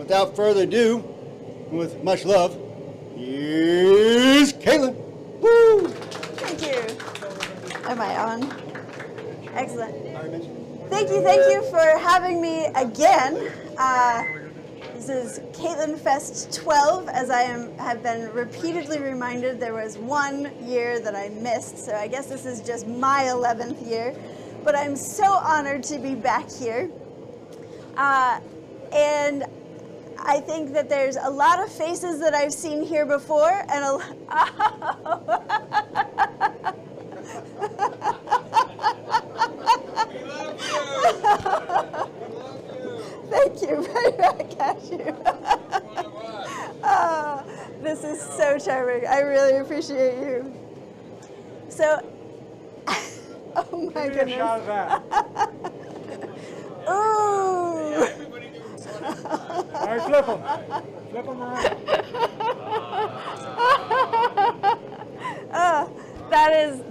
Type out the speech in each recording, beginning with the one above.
without further ado, and with much love, here's Caitlin. Woo! Thank you. Am I on? Excellent. Thank you for having me again. This is Caitlinfest 12, as I have been repeatedly reminded. There was 1 year that I missed, so I guess this is just my 11th year. But I'm so honored to be back here. And I think that there's a lot of faces that I've seen here before, and Thank you. Right back at you. Oh, this is so charming. I really appreciate you. So, oh my goodness. Give me a shot of that. Ooh. All right, flip them. Flip them around.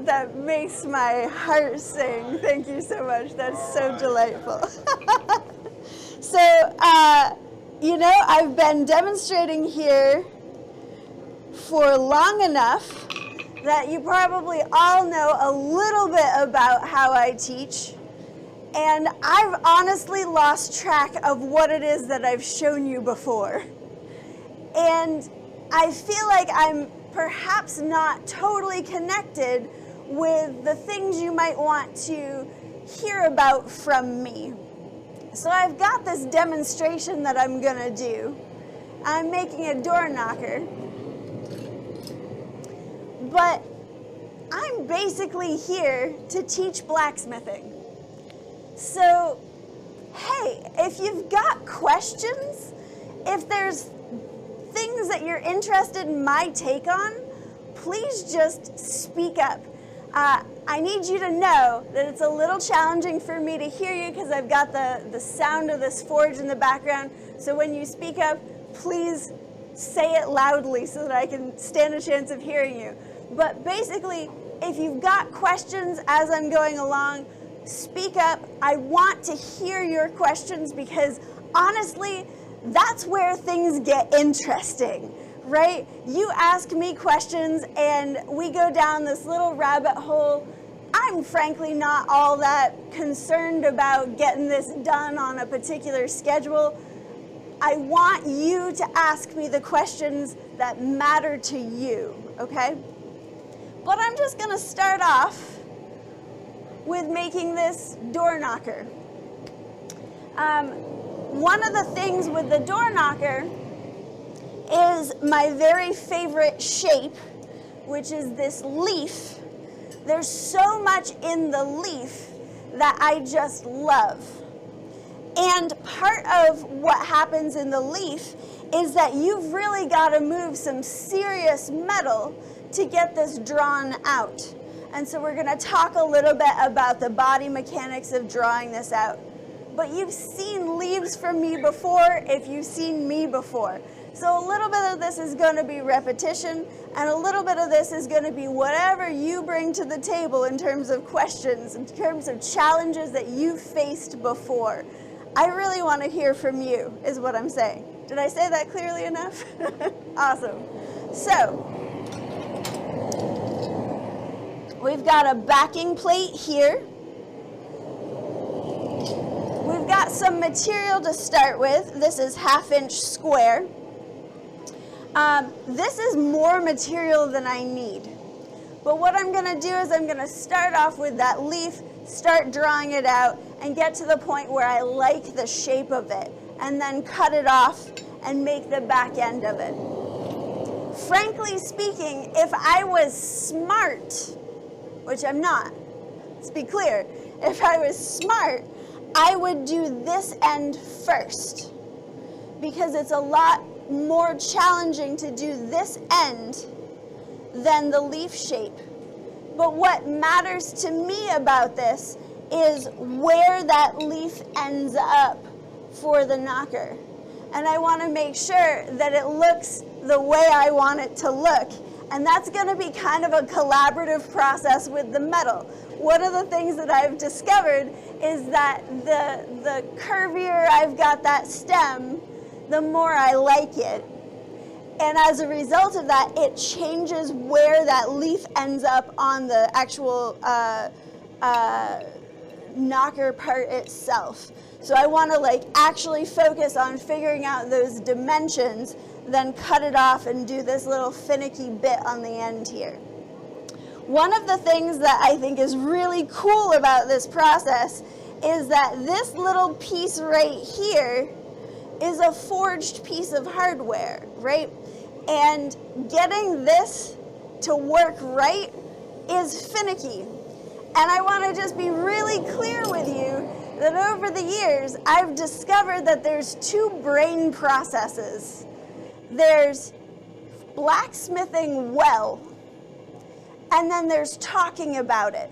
That makes my heart sing. Thank you so much. That's so delightful. So, I've been demonstrating here for long enough that you probably all know a little bit about how I teach. And I've honestly lost track of what it is that I've shown you before. And I feel like I'm perhaps not totally connected with the things you might want to hear about from me. So I've got this demonstration that I'm gonna do. I'm making a door knocker. But I'm basically here to teach blacksmithing. So, hey, if you've got questions, if there's things that you're interested in my take on, please just speak up. I need you to know that it's a little challenging for me to hear you because I've got the sound of this forge in the background. So when you speak up, please say it loudly so that I can stand a chance of hearing you. But basically, if you've got questions as I'm going along, speak up. I want to hear your questions because honestly, that's where things get interesting, right? You ask me questions and we go down this little rabbit hole. I'm frankly not all that concerned about getting this done on a particular schedule. I want you to ask me the questions that matter to you, okay? But I'm just gonna start off with making this door knocker. One of the things with the door knocker is my very favorite shape, which is this leaf. There's so much in the leaf that I just love. And part of what happens in the leaf is that you've really got to move some serious metal to get this drawn out. And so we're going to talk a little bit about the body mechanics of drawing this out. But you've seen leaves from me before if you've seen me before. So a little bit of this is going to be repetition, and a little bit of this is going to be whatever you bring to the table in terms of questions, in terms of challenges that you've faced before. I really want to hear from you, is what I'm saying. Did I say that clearly enough? Awesome. So, we've got a backing plate here. We've got some material to start with. This is 1/2 inch square. This is more material than I need. But what I'm gonna do is I'm gonna start off with that leaf, start drawing it out, and get to the point where I like the shape of it, and then cut it off and make the back end of it. Frankly speaking, if I was smart, which I'm not, let's be clear, if I was smart, I would do this end first, because it's a lot more challenging to do this end than the leaf shape. But what matters to me about this is where that leaf ends up for the knocker. And I want to make sure that it looks the way I want it to look. And that's going to be kind of a collaborative process with the metal. One of the things that I've discovered is that the curvier I've got that stem, the more I like it. And as a result of that, it changes where that leaf ends up on the actual knocker part itself. So I want to like actually focus on figuring out those dimensions, then cut it off and do this little finicky bit on the end here. One of the things that I think is really cool about this process is that this little piece right here is a forged piece of hardware, right? And getting this to work right is finicky. And I want to just be really clear with you that over the years, I've discovered that there's two brain processes. There's blacksmithing well, and then there's talking about it.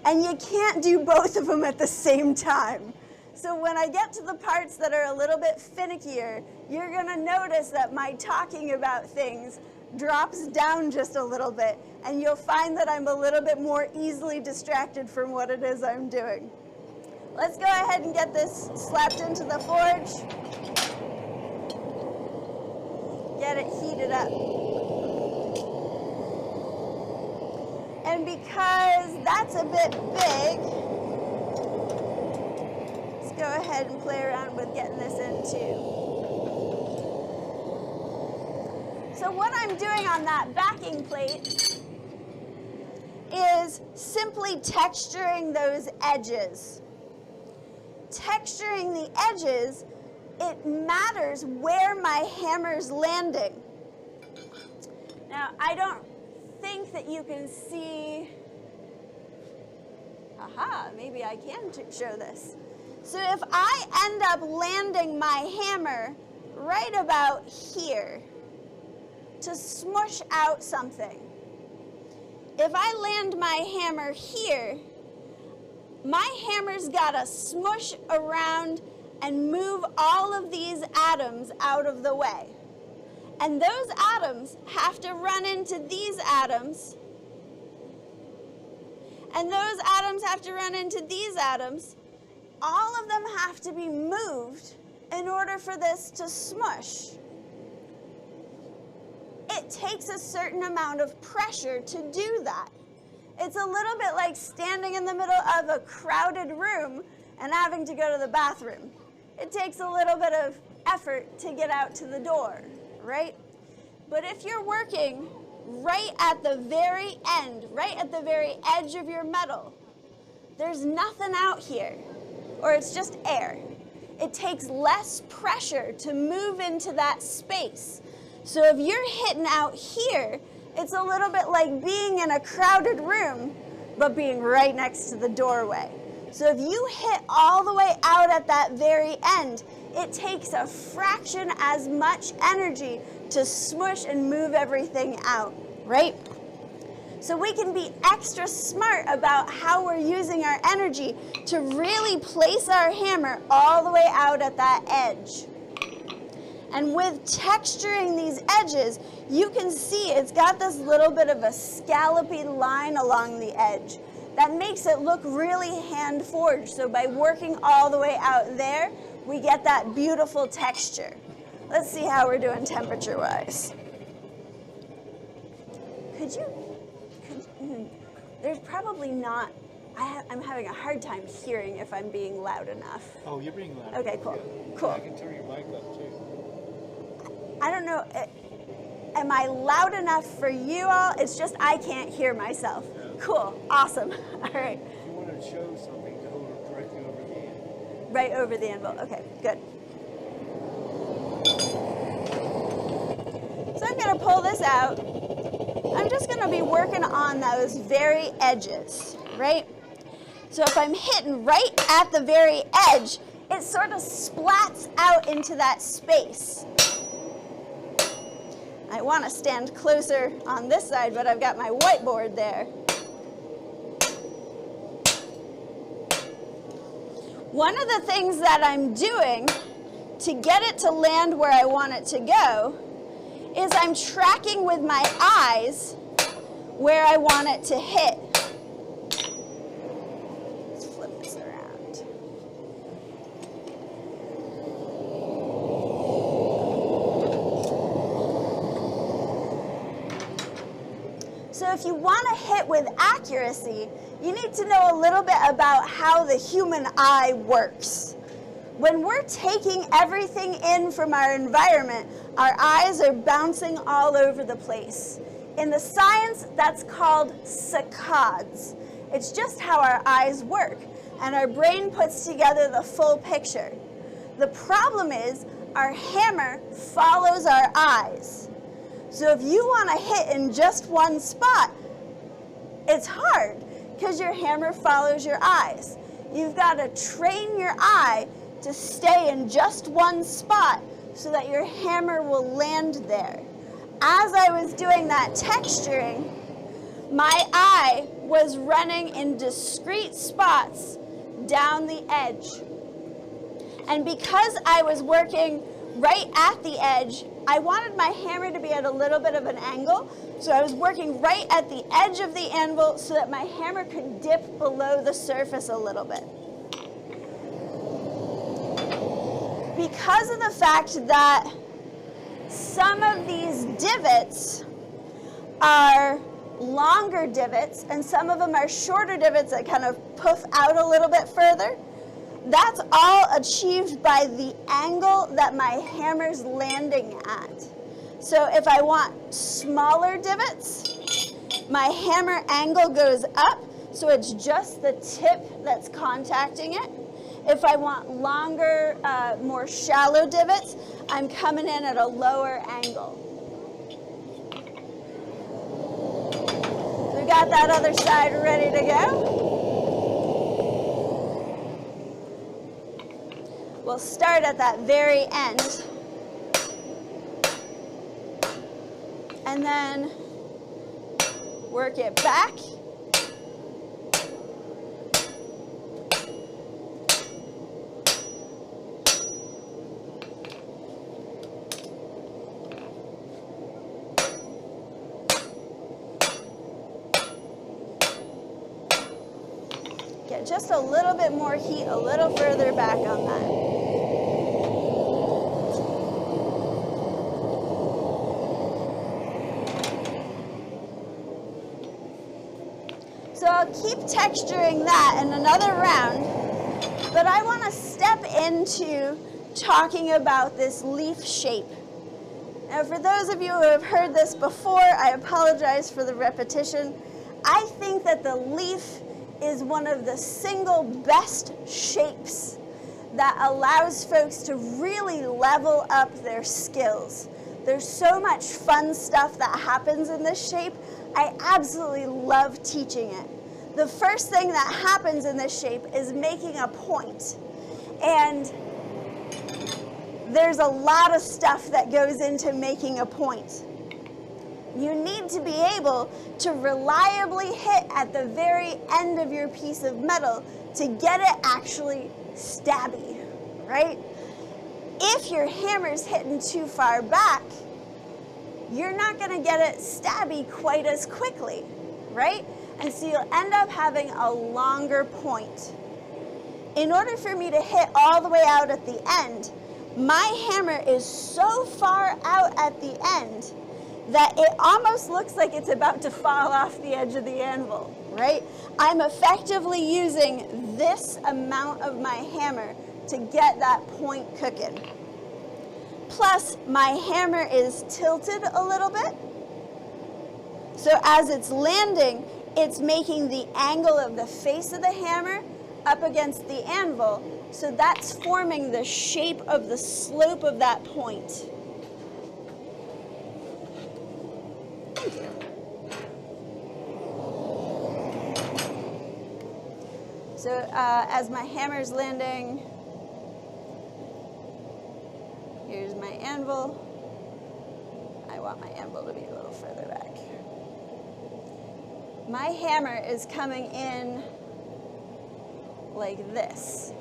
And you can't do both of them at the same time. So when I get to the parts that are a little bit finickier, you're gonna notice that my talking about things drops down just a little bit, and you'll find that I'm a little bit more easily distracted from what it is I'm doing. Let's go ahead and get this slapped into the forge. Get it heated up. And because that's a bit big, let's go ahead and play around with getting this in too. So what I'm doing on that backing plate is simply texturing those edges. Texturing the edges, it matters where my hammer's landing. Now, I don't think that you can see, aha, maybe I can show this. So if I end up landing my hammer right about here to smush out something, if I land my hammer here, my hammer's gotta smush around and move all of these atoms out of the way. And those atoms have to run into these atoms. And those atoms have to run into these atoms. All of them have to be moved in order for this to smush. It takes a certain amount of pressure to do that. It's a little bit like standing in the middle of a crowded room and having to go to the bathroom. It takes a little bit of effort to get out to the door, right? But if you're working right at the very end, right at the very edge of your metal, there's nothing out here, or it's just air. It takes less pressure to move into that space. So if you're hitting out here, it's a little bit like being in a crowded room, but being right next to the doorway. So if you hit all the way out at that very end, it takes a fraction as much energy to smush and move everything out, right? So we can be extra smart about how we're using our energy to really place our hammer all the way out at that edge. And with texturing these edges, you can see it's got this little bit of a scallopy line along the edge. That makes it look really hand forged. So by working all the way out there, we get that beautiful texture. Let's see how we're doing temperature-wise. There's probably not, I'm having a hard time hearing if I'm being loud enough. Oh, you're being loud. Okay, cool, Yeah. cool. I can turn your mic up too. I don't know, am I loud enough for you all? It's just I can't hear myself. Yeah. Cool, awesome, all right. If you want to show something, to hold it directly over the end. Right over the anvil, okay, good. So I'm gonna pull this out. I'm just gonna be working on those very edges, right? So if I'm hitting right at the very edge, it sort of splats out into that space. I want to stand closer on this side, but I've got my whiteboard there. One of the things that I'm doing to get it to land where I want it to go is I'm tracking with my eyes where I want it to hit. Let's flip this around. if you want to hit with accuracy, you need to know a little bit about how the human eye works. When we're taking everything in from our environment, our eyes are bouncing all over the place. In the science, that's called saccades. It's just how our eyes work, and our brain puts together the full picture. The problem is, our hammer follows our eyes. So if you want to hit in just one spot, it's hard because your hammer follows your eyes. You've got to train your eye to stay in just one spot so that your hammer will land there. As I was doing that texturing, my eye was running in discrete spots down the edge. And because I was working right at the edge, I wanted my hammer to be at a little bit of an angle, so I was working right at the edge of the anvil so that my hammer could dip below the surface a little bit. Because of the fact that some of these divots are longer divots and some of them are shorter divots that kind of puff out a little bit further, that's all achieved by the angle that my hammer's landing at. So if I want smaller divots, my hammer angle goes up, so it's just the tip that's contacting it. If I want longer, more shallow divots, I'm coming in at a lower angle. So we got that other side ready to go. We'll start at that very end. And then work it back. Get just a little bit more heat a little further back on that. So I'll keep texturing that in another round, but I want to step into talking about this leaf shape. Now, for those of you who have heard this before, I apologize for the repetition. I think that the leaf is one of the single best shapes that allows folks to really level up their skills. There's so much fun stuff that happens in this shape. I absolutely love teaching it. The first thing that happens in this shape is making a point. And there's a lot of stuff that goes into making a point. You need to be able to reliably hit at the very end of your piece of metal to get it actually stabby, right? If your hammer's hitting too far back, you're not going to get it stabby quite as quickly, right? And so you'll end up having a longer point. In order for me to hit all the way out at the end, my hammer is so far out at the end that it almost looks like it's about to fall off the edge of the anvil, right? I'm effectively using this amount of my hammer to get that point cooking. Plus, my hammer is tilted a little bit. So as it's landing, it's making the angle of the face of the hammer up against the anvil. So that's forming the shape of the slope of that point. So as my hammer's landing, here's my anvil. I want my anvil to be a little further back. My hammer is coming in like this.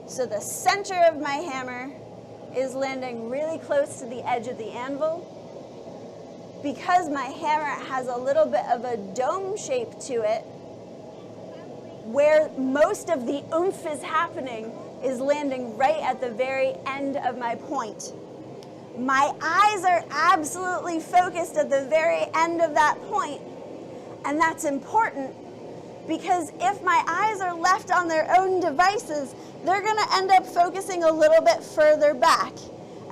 So the center of my hammer is landing really close to the edge of the anvil. Because my hammer has a little bit of a dome shape to it, where most of the oomph is happening is landing right at the very end of my point. My eyes are absolutely focused at the very end of that point, And that's important because if my eyes are left on their own devices, they're going to end up focusing a little bit further back.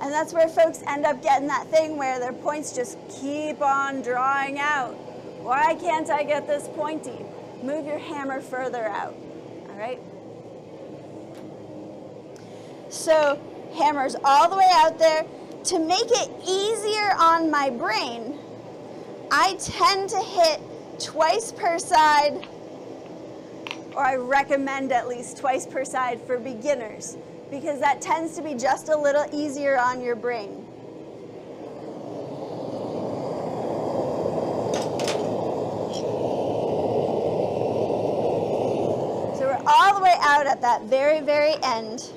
And that's where folks end up getting that thing where their points just keep on drawing out. Why can't I get this pointy? Move your hammer further out, all right? So hammer's all the way out there. To make it easier on my brain, I tend to hit twice per side, or I recommend at least twice per side for beginners, because that tends to be just a little easier on your brain. So we're all the way out at that very, very end.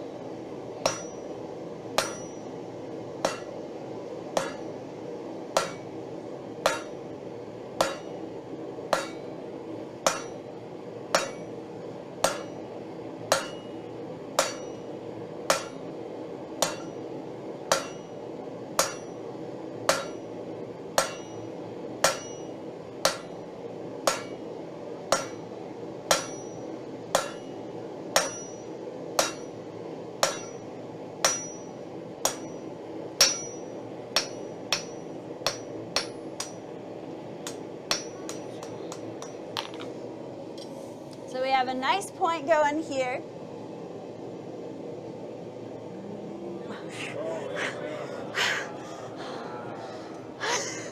So we have a nice point going here.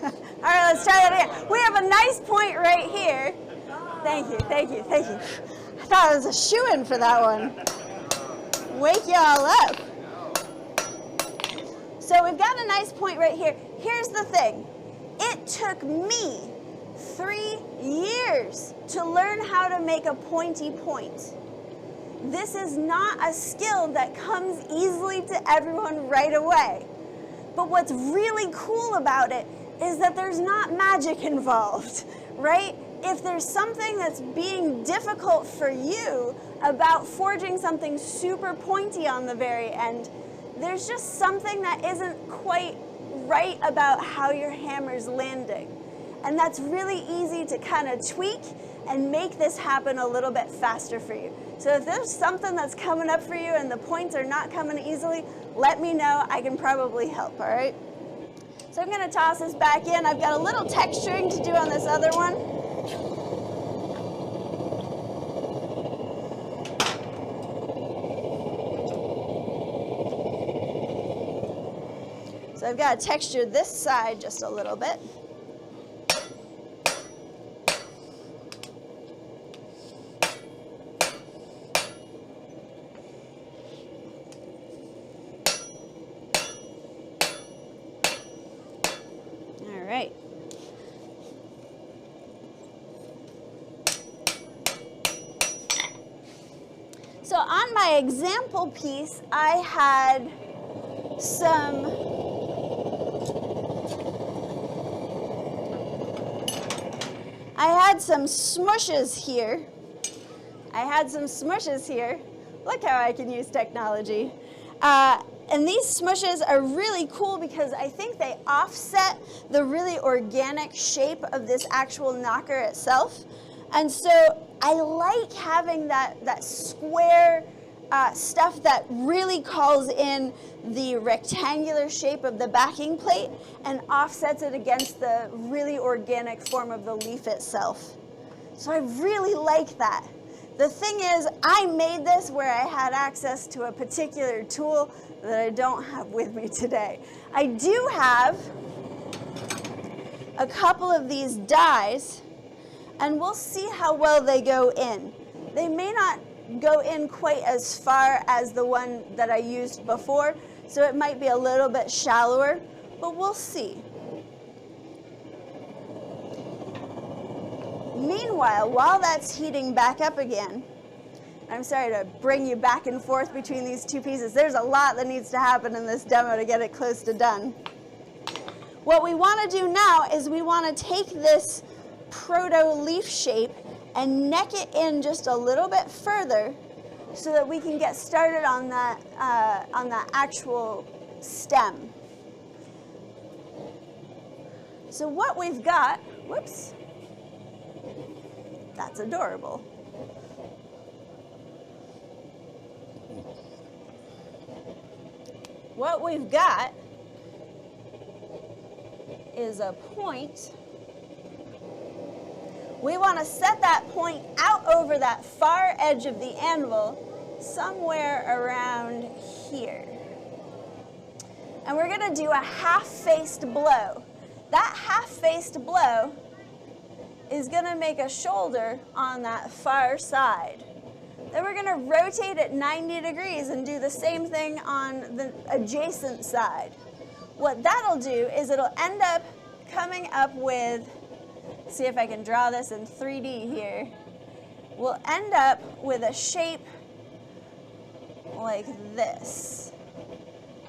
All right, let's try that again. We have a nice point right here. Thank you, thank you, thank you. I thought it was a shoo-in for that one. Wake y'all up. So we've got a nice point right here. Here's the thing. It took me 3 years to learn how to make a pointy point. This is not a skill that comes easily to everyone right away. But what's really cool about it is that there's not magic involved, right? If there's something that's being difficult for you about forging something super pointy on the very end, there's just something that isn't quite right about how your hammer's landing. And that's really easy to kind of tweak and make this happen a little bit faster for you. So if there's something that's coming up for you and the points are not coming easily, let me know. I can probably help, all right? So I'm going to toss this back in. I've got a little texturing to do on this other one. So I've got to texture this side just a little bit. So on my example piece, I had some smushes here. Look how I can use technology. And these smushes are really cool because I think they offset the really organic shape of this actual knocker itself. And so I like having that square stuff that really calls in the rectangular shape of the backing plate and offsets it against the really organic form of the leaf itself. So I really like that. The thing is, I made this where I had access to a particular tool that I don't have with me today. I do have a couple of these dies, and we'll see how well they go in. They may not go in quite as far as the one that I used before, so it might be a little bit shallower, but we'll see. Meanwhile, while that's heating back up again, I'm sorry to bring you back and forth between these two pieces. There's a lot that needs to happen in this demo to get it close to done. What we want to do now is we want to take this proto-leaf shape and neck it in just a little bit further so that we can get started on that actual stem. So what we've got, whoops, That's adorable. What we've got is a point. We want to set that point out over that far edge of the anvil, somewhere around here. And we're going to do a half-faced blow. That half-faced blow is going to make a shoulder on that far side. Then we're going to rotate it 90 degrees and do the same thing on the adjacent side. What that'll do is it'll end up coming up with, see if I can draw this in 3D here, we'll end up with a shape like this.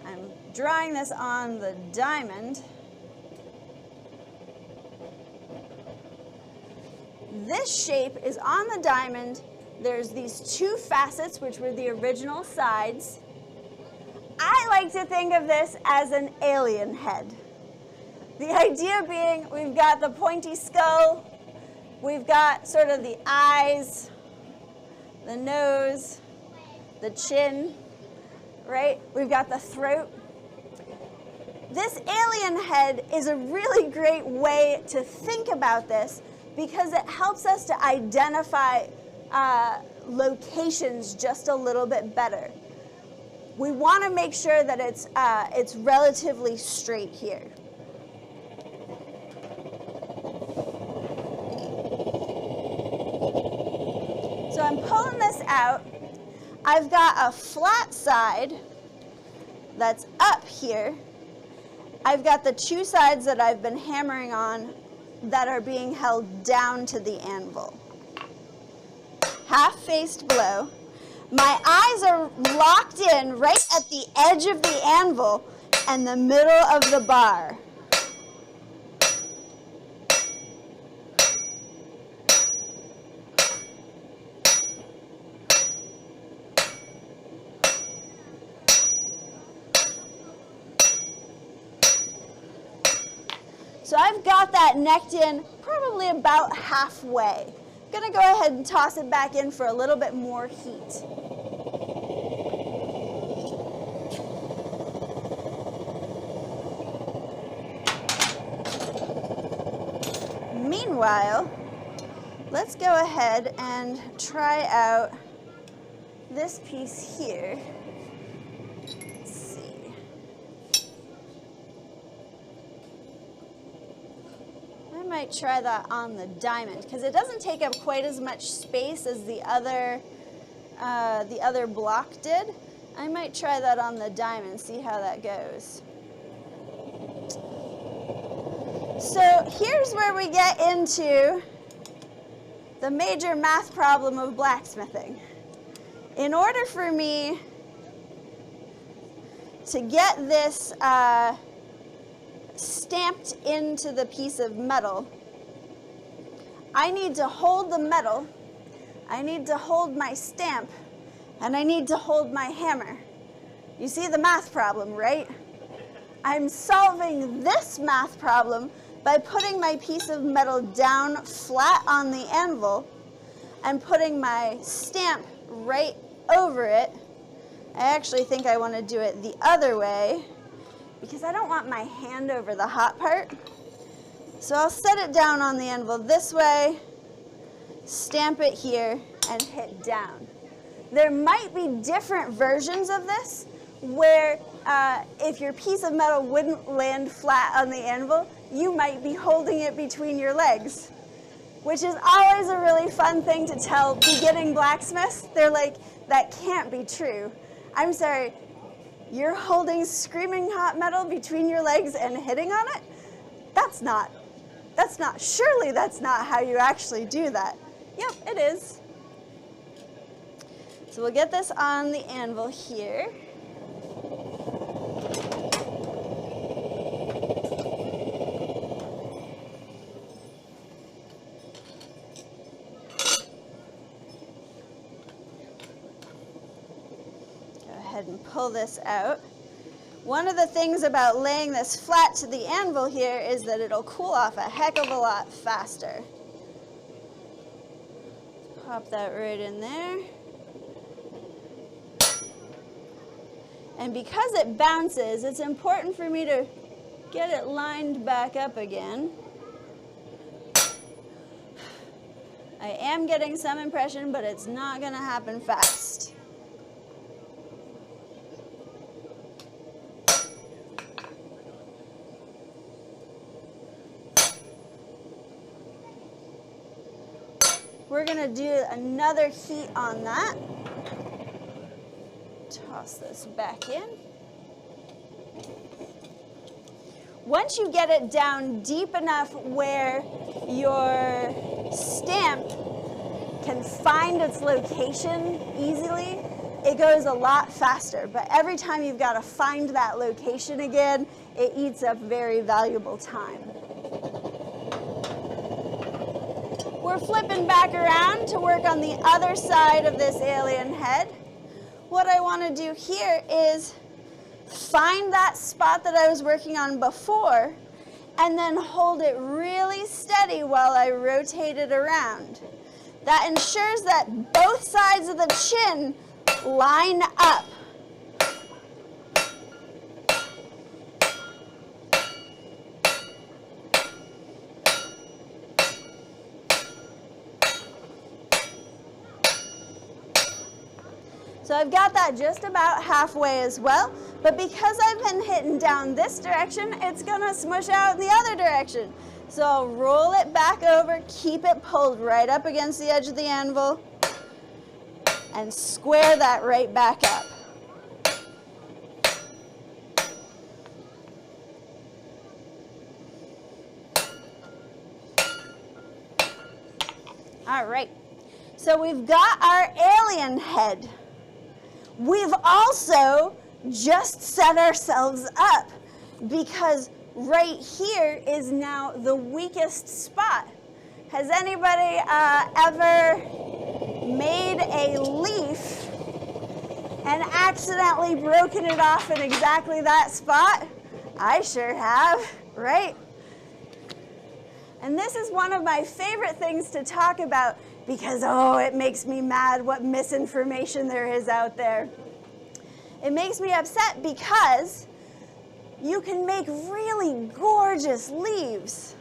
I'm drawing this on the diamond. This shape is on the diamond. There's these two facets, which were the original sides. I like to think of this as an alien head. The idea being we've got the pointy skull, we've got sort of the eyes, the nose, the chin, right? We've got the throat. This alien head is a really great way to think about this because it helps us to identify locations just a little bit better. We want to make sure that it's relatively straight here. So I'm pulling this out. I've got a flat side that's up here. I've got the two sides that I've been hammering on that are being held down to the anvil. Half-faced blow. My eyes are locked in right at the edge of the anvil and the middle of the bar. So I've got that necked in probably about halfway. I'm going to go ahead and toss it back in for a little bit more heat. Meanwhile, let's go ahead and try out this piece here. Let's see. I might try that on the diamond because it doesn't take up quite as much space as the other block did. I might try that on the diamond, see how that goes. So here's where we get into the major math problem of blacksmithing. In order for me to get this stamped into the piece of metal, I need to hold the metal, I need to hold my stamp, and I need to hold my hammer. You see the math problem, right? I'm solving this math problem by putting my piece of metal down flat on the anvil and putting my stamp right over it. I actually think I want to do it the other way because I don't want my hand over the hot part. So I'll set it down on the anvil this way, stamp it here, and hit down. There might be different versions of this where if your piece of metal wouldn't land flat on the anvil, you might be holding it between your legs, which is always a really fun thing to tell beginning blacksmiths. They're like, that can't be true. I'm sorry, you're holding screaming hot metal between your legs and hitting on it? Surely that's not how you actually do that. Yep, it is. So we'll get this on the anvil here. And pull this out. One of the things about laying this flat to the anvil here is that it'll cool off a heck of a lot faster. Pop that right in there. And because it bounces, it's important for me to get it lined back up again. I am getting some impression, but it's not going to happen fast. We're going to do another heat on that. Toss this back in. Once you get it down deep enough where your stamp can find its location easily, it goes a lot faster. But every time you've got to find that location again, it eats up very valuable time. We're flipping back around to work on the other side of this alien head. What I want to do here is find that spot that I was working on before and then hold it really steady while I rotate it around. That ensures that both sides of the chin line up. So I've got that just about halfway as well, but because I've been hitting down this direction, it's gonna smush out in the other direction. So I'll roll it back over, keep it pulled right up against the edge of the anvil, and square that right back up. All right, so we've got our alien head. We've also just set ourselves up because right here is now the weakest spot. Has anybody ever made a leaf and accidentally broken it off in exactly that spot? I sure have, right? And this is one of my favorite things to talk about because, oh, it makes me mad what misinformation there is out there. It makes me upset because you can make really gorgeous leaves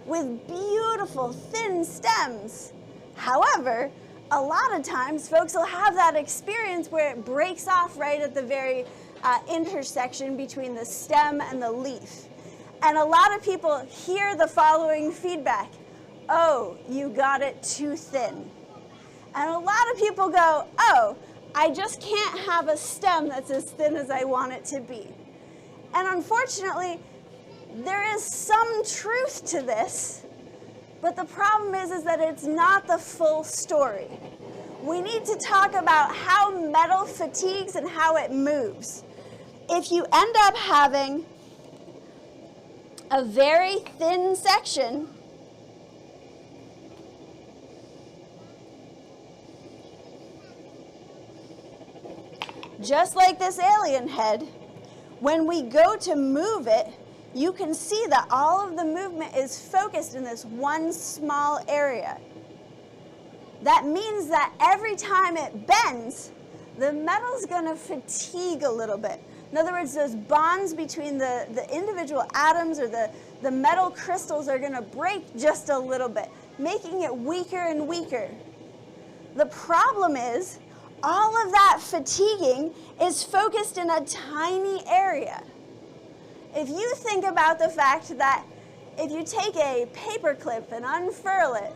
with beautiful thin stems. However, a lot of times folks will have that experience where it breaks off right at the very intersection between the stem and the leaf. And a lot of people hear the following feedback: oh, you got it too thin. And a lot of people go, oh, I just can't have a stem that's as thin as I want it to be. And unfortunately, there is some truth to this, but the problem is that it's not the full story. We need to talk about how metal fatigues and how it moves. If you end up having a very thin section, just like this alien head, when we go to move it, you can see that all of the movement is focused in this one small area. That means that every time it bends, the metal's going to fatigue a little bit. In other words, those bonds between the individual atoms or the metal crystals are going to break just a little bit, making it weaker and weaker. The problem is, all of that fatiguing is focused in a tiny area. If you think about the fact that if you take a paper clip and unfurl it,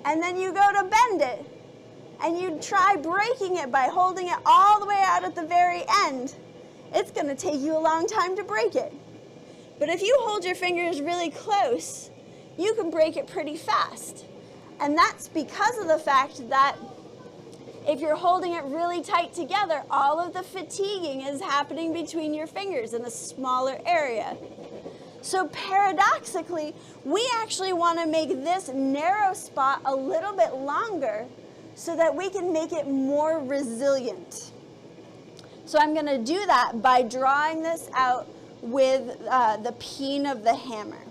and then you go to bend it, and you try breaking it by holding it all the way out at the very end, it's going to take you a long time to break it. But if you hold your fingers really close, you can break it pretty fast. And that's because of the fact that if you're holding it really tight together, all of the fatiguing is happening between your fingers in a smaller area. So paradoxically, we actually want to make this narrow spot a little bit longer so that we can make it more resilient. So I'm going to do that by drawing this out with the peen of the hammer.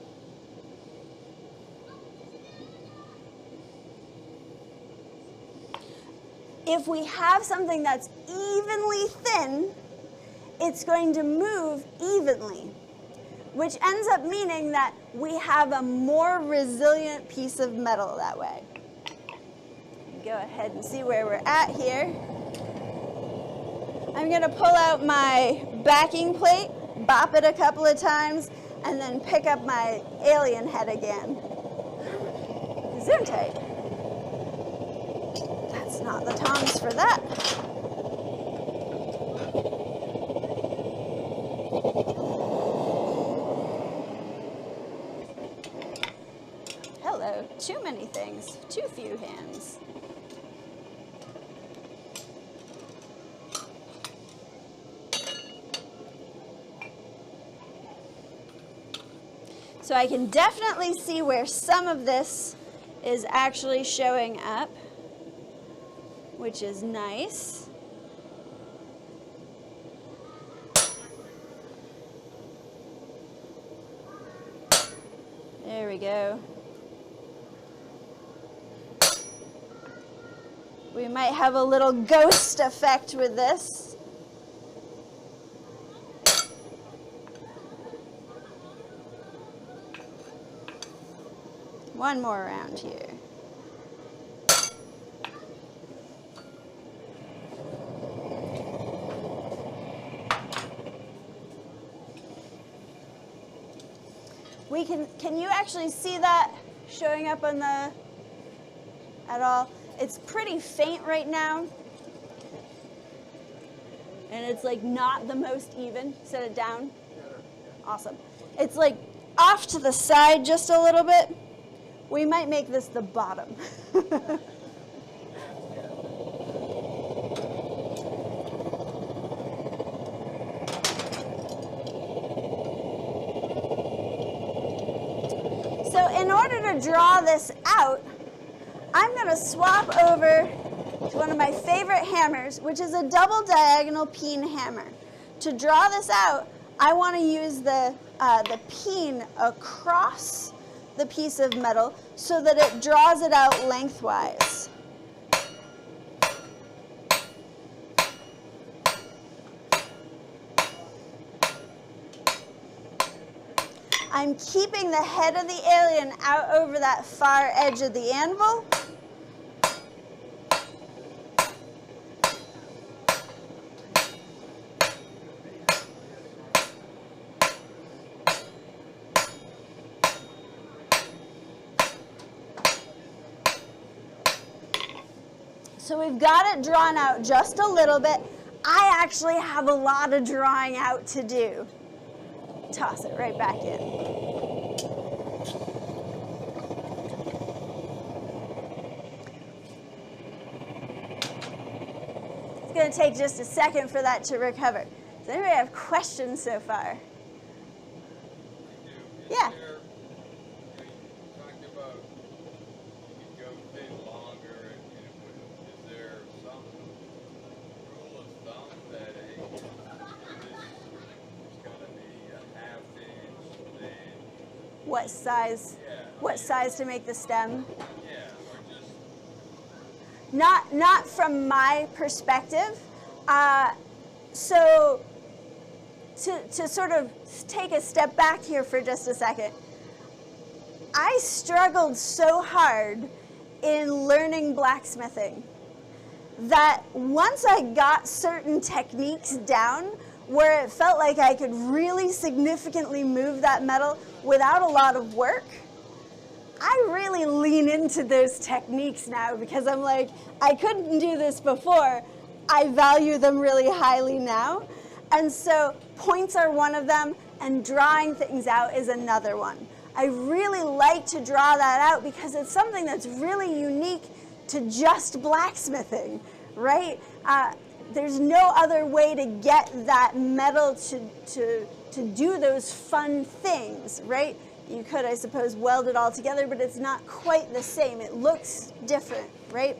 If we have something that's evenly thin, it's going to move evenly, which ends up meaning that we have a more resilient piece of metal that way. Go ahead and see where we're at here. I'm going to pull out my backing plate, bop it a couple of times, and then pick up my alien head again. Zoom tight. That's not the tongs for that. Hello, too many things, too few hands. So I can definitely see where some of this is actually showing up, which is nice. There we go. We might have a little ghost effect with this. One more around here. Can you actually see that showing up on the, at all? It's pretty faint right now. And it's like not the most even. Set it down. Awesome. It's like off to the side just a little bit. We might make this the bottom. So in order to draw this out, I'm going to swap over to one of my favorite hammers, which is a double diagonal peen hammer. To draw this out, I want to use the peen across the piece of metal so that it draws it out lengthwise. I'm keeping the head of the alien out over that far edge of the anvil. So we've got it drawn out just a little bit. I actually have a lot of drawing out to do. Toss it right back in. It's going to take just a second for that to recover. Does anybody have questions so far? Yeah. What size to make the stem? Not from my perspective. So to sort of take a step back here for just a second, I struggled so hard in learning blacksmithing that once I got certain techniques down where it felt like I could really significantly move that metal without a lot of work, I really lean into those techniques now because I'm like, I couldn't do this before. I value them really highly now. And so points are one of them, and drawing things out is another one. I really like to draw that out because it's something that's really unique to just blacksmithing, right? There's no other way to get that metal to do those fun things, right? You could, I suppose, weld it all together, but it's not quite the same. It looks different, right?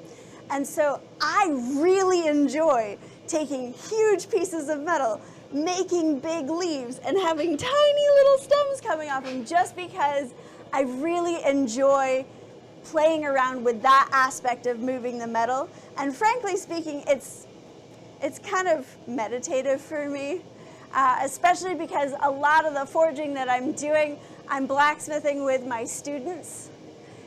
And so I really enjoy taking huge pieces of metal, making big leaves, and having tiny little stems coming off them just because I really enjoy playing around with that aspect of moving the metal. And frankly speaking, it's kind of meditative for me, especially because a lot of the forging that I'm doing, I'm blacksmithing with my students.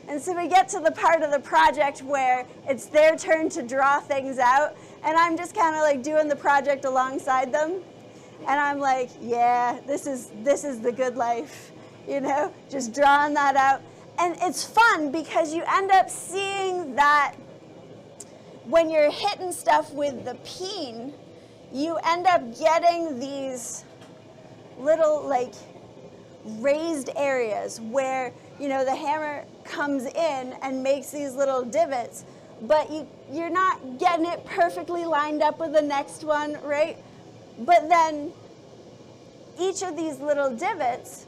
And so we get to the part of the project where it's their turn to draw things out, and I'm just kind of like doing the project alongside them. And I'm like, yeah, this is the good life, you know, just drawing that out. And it's fun because you end up seeing that when you're hitting stuff with the peen, you end up getting these little like raised areas where, you know, the hammer comes in and makes these little divots, but you're not getting it perfectly lined up with the next one, right? But then each of these little divots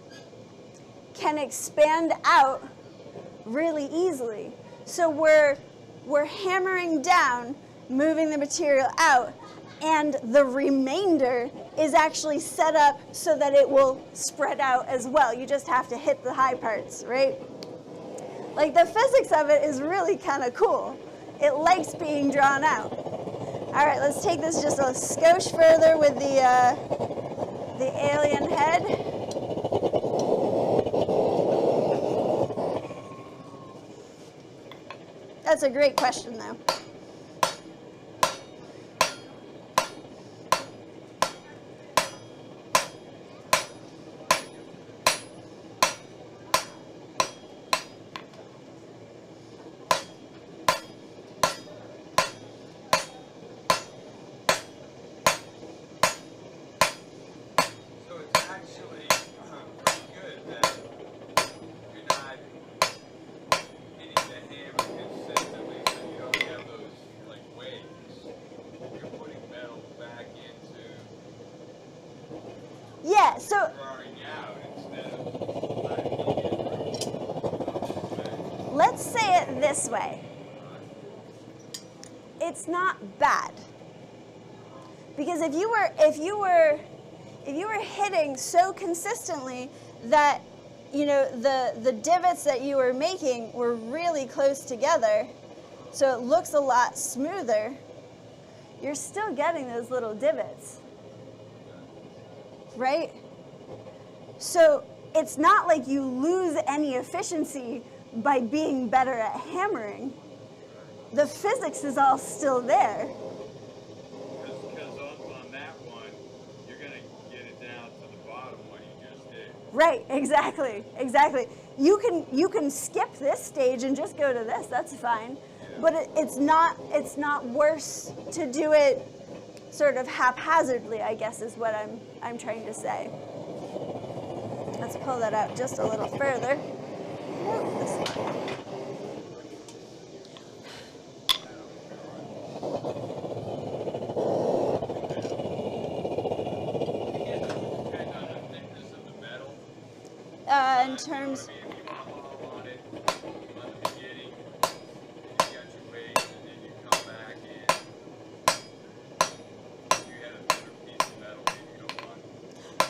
can expand out really easily. So we're hammering down, moving the material out, and the remainder is actually set up so that it will spread out as well. You just have to hit the high parts, right? Like the physics of it is really kind of cool. It likes being drawn out. All right, let's take this just a skosh further with the alien head. That's a great question, though. Yeah, so let's say it this way. It's not bad. Because if you were hitting so consistently that, you know, the divots that you were making were really close together, so it looks a lot smoother, you're still getting those little divots. Right? So it's not like you lose any efficiency by being better at hammering. The physics is all still there. Because on that one, you're going to get it down to the bottom what you just did. Right, exactly. You can skip this stage and just go to this. That's fine. Yeah. But it's not worse to do it sort of haphazardly, I guess is what I'm trying to say. Let's pull that out just a little further. This one. In terms.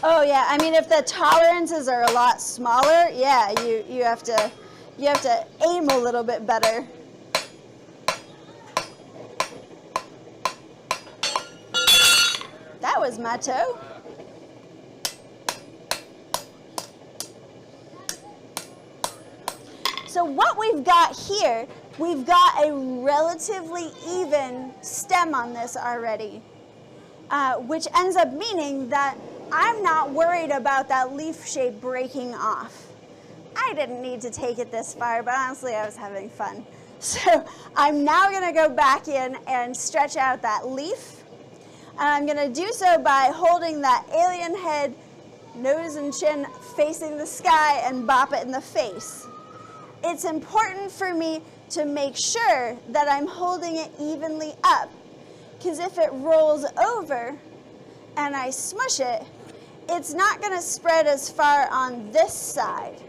Oh yeah, I mean if the tolerances are a lot smaller, yeah, you have to aim a little bit better. That was my toe. So what we've got here, we've got a relatively even stem on this already, which ends up meaning that I'm not worried about that leaf shape breaking off. I didn't need to take it this far, but honestly, I was having fun. So I'm now going to go back in and stretch out that leaf. And I'm going to do so by holding that alien head, nose and chin facing the sky and bop it in the face. It's important for me to make sure that I'm holding it evenly up, because if it rolls over and I smush it, it's not going to spread as far on this side.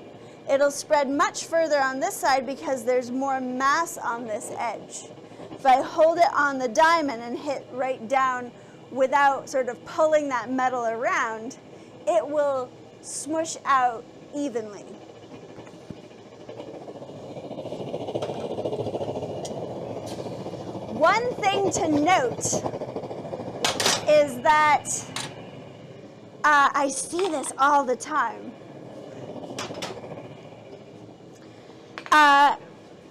It'll spread much further on this side because there's more mass on this edge. If I hold it on the diamond and hit right down without sort of pulling that metal around, it will smush out evenly. One thing to note is that I see this all the time.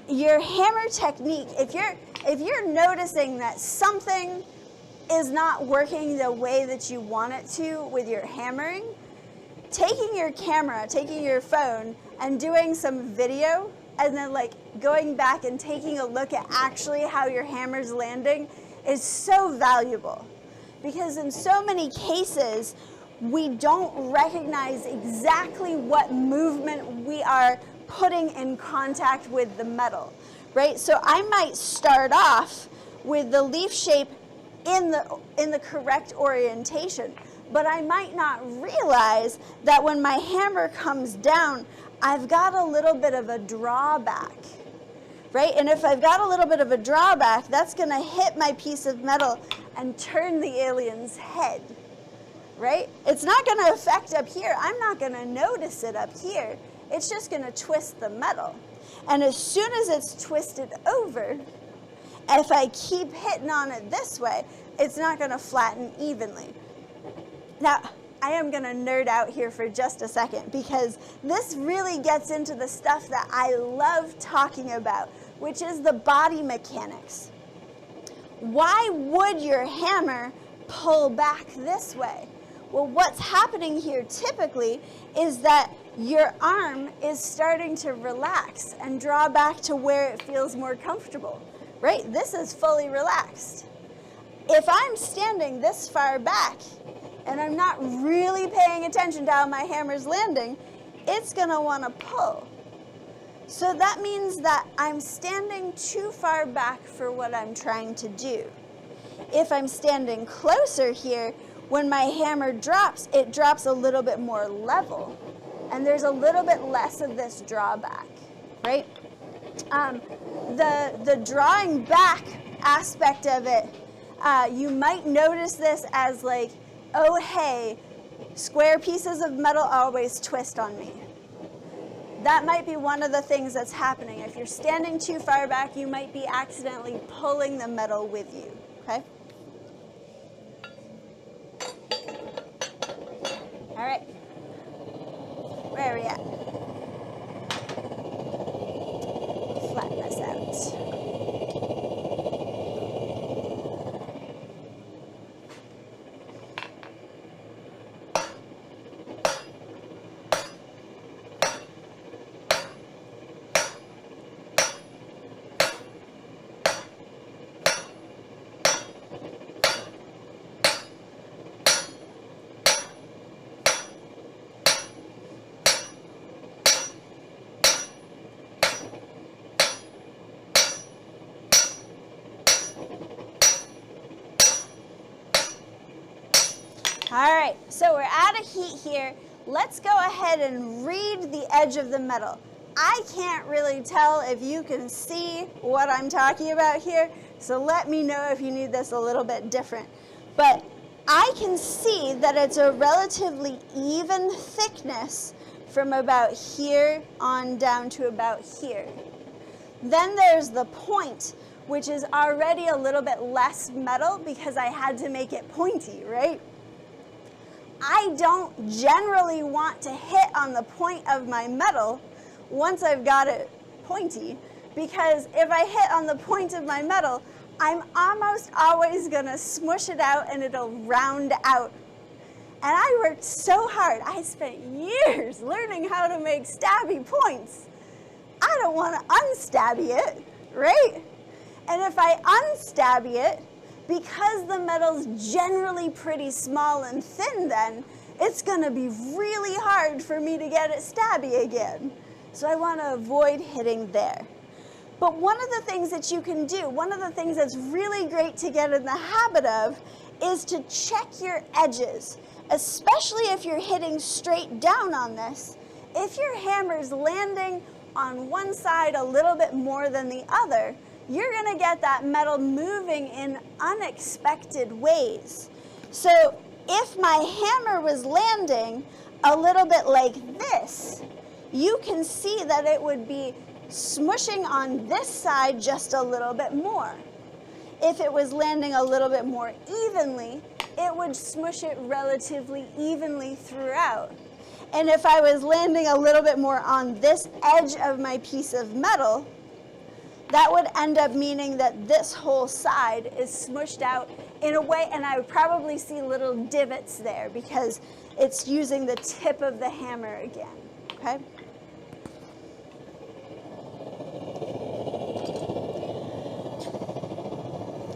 Your hammer technique, if you're noticing that something is not working the way that you want it to with your hammering, taking your camera, taking your phone, and doing some video, and then like going back and taking a look at actually how your hammer's landing is so valuable. Because in so many cases, we don't recognize exactly what movement we are putting in contact with the metal, right? So I might start off with the leaf shape in the correct orientation, but I might not realize that when my hammer comes down, I've got a little bit of a drawback, right? And if I've got a little bit of a drawback, that's gonna hit my piece of metal and turn the alien's head, right? It's not gonna affect up here. I'm not gonna notice it up here. It's just gonna twist the metal. And as soon as it's twisted over, if I keep hitting on it this way, it's not gonna flatten evenly. Now, I am gonna nerd out here for just a second because this really gets into the stuff that I love talking about, which is the body mechanics. Why would your hammer pull back this way? Well, what's happening here typically is that your arm is starting to relax and draw back to where it feels more comfortable, right? This is fully relaxed. If I'm standing this far back and I'm not really paying attention to how my hammer's landing, it's gonna wanna pull. So that means that I'm standing too far back for what I'm trying to do. If I'm standing closer here, when my hammer drops, it drops a little bit more level. And there's a little bit less of this drawback, right? The drawing back aspect of it, you might notice this as like, oh hey, square pieces of metal always twist on me. That might be one of the things that's happening. If you're standing too far back, you might be accidentally pulling the metal with you, okay? All right. Where are we at? Flatten this out. All right, so we're at a heat here. Let's go ahead and read the edge of the metal. I can't really tell if you can see what I'm talking about here, so let me know if you need this a little bit different. But I can see that it's a relatively even thickness from about here on down to about here. Then there's the point, which is already a little bit less metal because I had to make it pointy, right? I don't generally want to hit on the point of my metal once I've got it pointy, because if I hit on the point of my metal, I'm almost always gonna smush it out and it'll round out. And I worked so hard. I spent years learning how to make stabby points. I don't want to unstabby it, right? And if I unstabby it, because the metal's generally pretty small and thin then, it's gonna be really hard for me to get it stabby again. So I wanna avoid hitting there. But one of the things that you can do, one of the things that's really great to get in the habit of, is to check your edges, especially if you're hitting straight down on this. If your hammer's landing on one side a little bit more than the other, you're gonna get that metal moving in unexpected ways. So if my hammer was landing a little bit like this, you can see that it would be smushing on this side just a little bit more. If it was landing a little bit more evenly, it would smush it relatively evenly throughout. And if I was landing a little bit more on this edge of my piece of metal, that would end up meaning that this whole side is smushed out in a way, and I would probably see little divots there because it's using the tip of the hammer again, okay?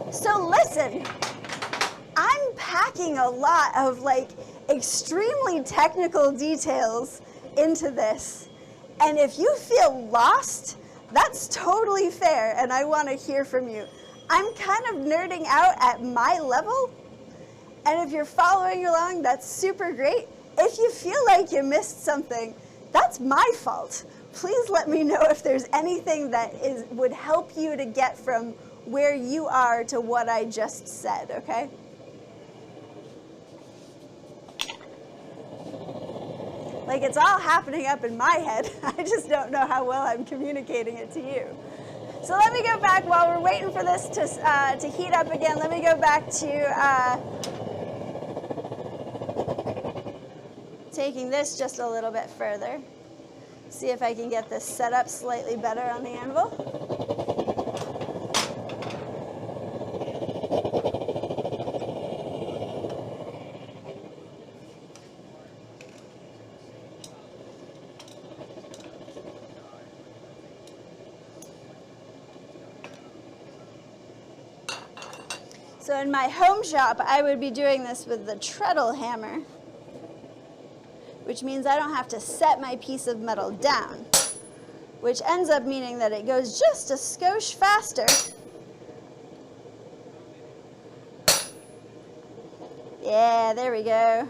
So listen, I'm packing a lot of like extremely technical details into this, and if you feel lost, that's totally fair, and I want to hear from you. I'm kind of nerding out at my level, and if you're following along, that's super great. If you feel like you missed something, that's my fault. Please let me know if there's anything that would help you to get from where you are to what I just said, okay? Like, it's all happening up in my head. I just don't know how well I'm communicating it to you. So let me go back while we're waiting for this to heat up again. Let me go back to taking this just a little bit further. See if I can get this set up slightly better on the anvil. So in my home shop, I would be doing this with the treadle hammer, which means I don't have to set my piece of metal down, which ends up meaning that it goes just a skosh faster. Yeah, there we go.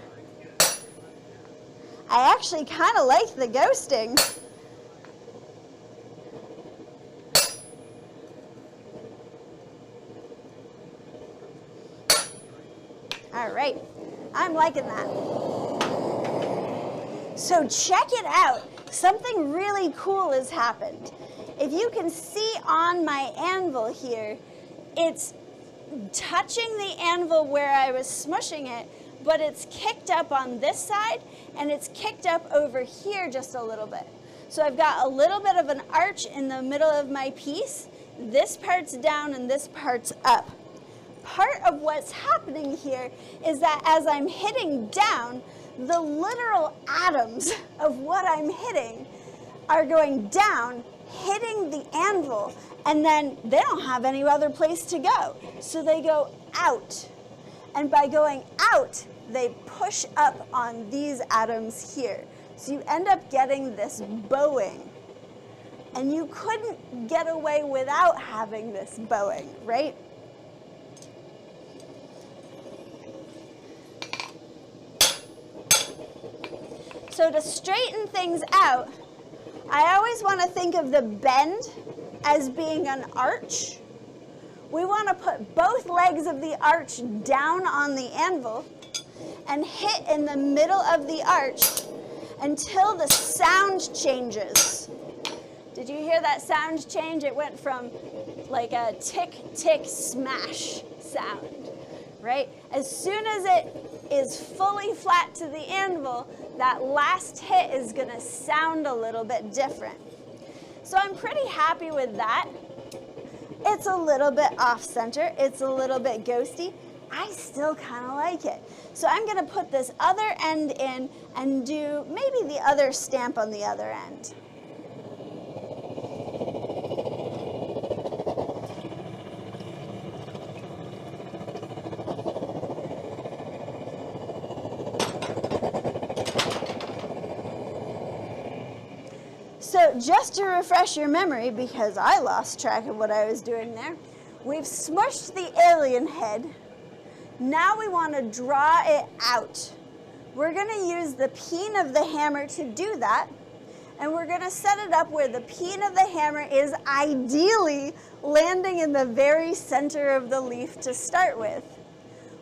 I actually kind of like the ghosting. All right, I'm liking that. So check it out. Something really cool has happened. If you can see on my anvil here, it's touching the anvil where I was smushing it, but it's kicked up on this side, and it's kicked up over here just a little bit. So I've got a little bit of an arch in the middle of my piece. This part's down and this part's up. Part of what's happening here is that as I'm hitting down, the literal atoms of what I'm hitting are going down, hitting the anvil, and then they don't have any other place to go. So they go out. And by going out, they push up on these atoms here. So you end up getting this bowing. And you couldn't get away without having this bowing, right? So to straighten things out, I always want to think of the bend as being an arch. We want to put both legs of the arch down on the anvil and hit in the middle of the arch until the sound changes. Did you hear that sound change? It went from like a tick, tick, smash sound, right? As soon as it is fully flat to the anvil, that last hit is going to sound a little bit different. So I'm pretty happy with that. It's a little bit off center. It's a little bit ghosty. I still kind of like it. So I'm going to put this other end in and do maybe the other stamp on the other end. So just to refresh your memory, because I lost track of what I was doing there, we've smushed the alien head. Now we want to draw it out. We're going to use the peen of the hammer to do that, and we're going to set it up where the peen of the hammer is ideally landing in the very center of the leaf to start with.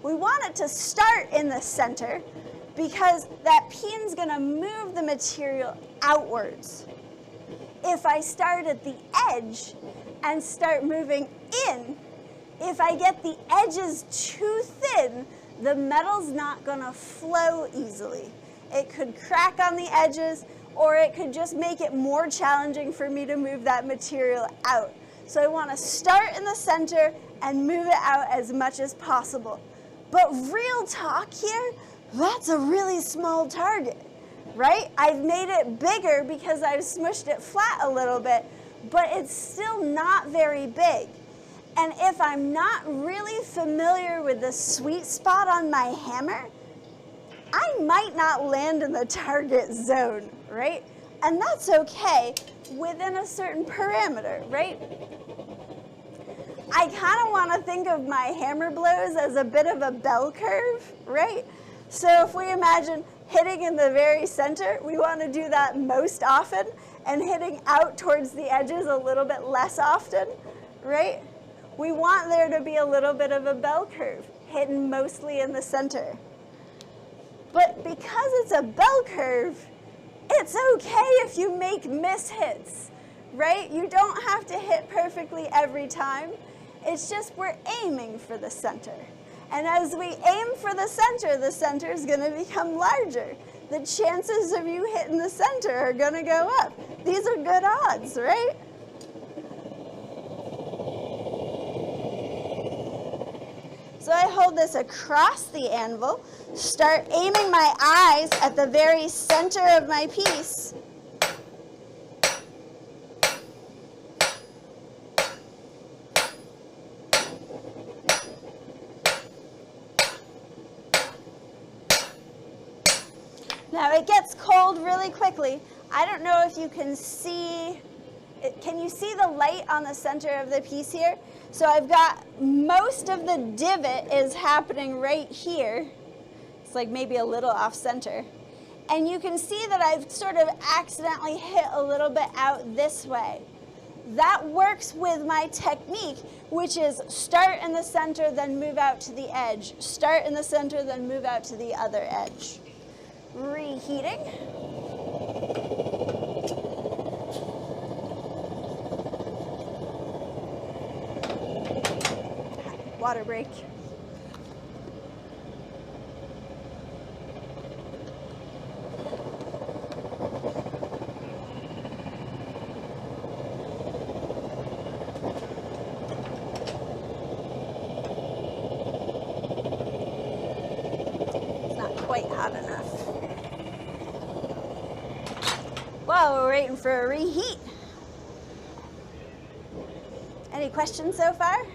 We want it to start in the center because that peen's going to move the material outwards. If I start at the edge and start moving in, If I get the edges too thin, the metal's not gonna flow easily. It could crack on the edges, or it could just make it more challenging for me to move that material out. So I wanna start in the center and move it out as much as possible. But real talk here, that's a really small target, right? I've made it bigger because I've smushed it flat a little bit, but it's still not very big. And if I'm not really familiar with the sweet spot on my hammer, I might not land in the target zone, right? And that's okay within a certain parameter, right? I kind of want to think of my hammer blows as a bit of a bell curve, right? So if we imagine hitting in the very center, we want to do that most often, and hitting out towards the edges a little bit less often, right? We want there to be a little bit of a bell curve, hidden mostly in the center. But because it's a bell curve, it's okay if you make mishits, right? You don't have to hit perfectly every time. It's just we're aiming for the center. And as we aim for the center is going to become larger. The chances of you hitting the center are going to go up. These are good odds, right? So I hold this across the anvil, start aiming my eyes at the very center of my piece. Now it gets cold really quickly. I don't know if you can see, can you see the light on the center of the piece here? So I've got most of the divot is happening right here. It's like maybe a little off center. And you can see that I've sort of accidentally hit a little bit out this way. That works with my technique, which is start in the center, then move out to the edge. Start in the center, then move out to the other edge. Reheating. Water break. It's not quite hot enough. While we're waiting for a reheat. Any questions so far?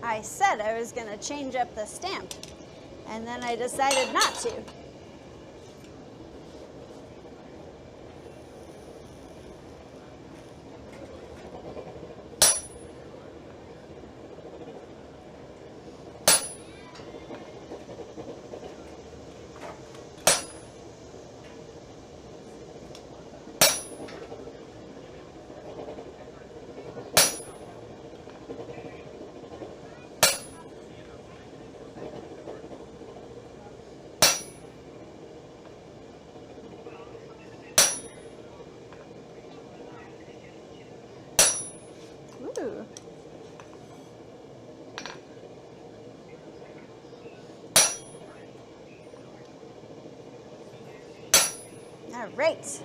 I said I was going to change up the stamp, and then I decided not to. Ooh. All right.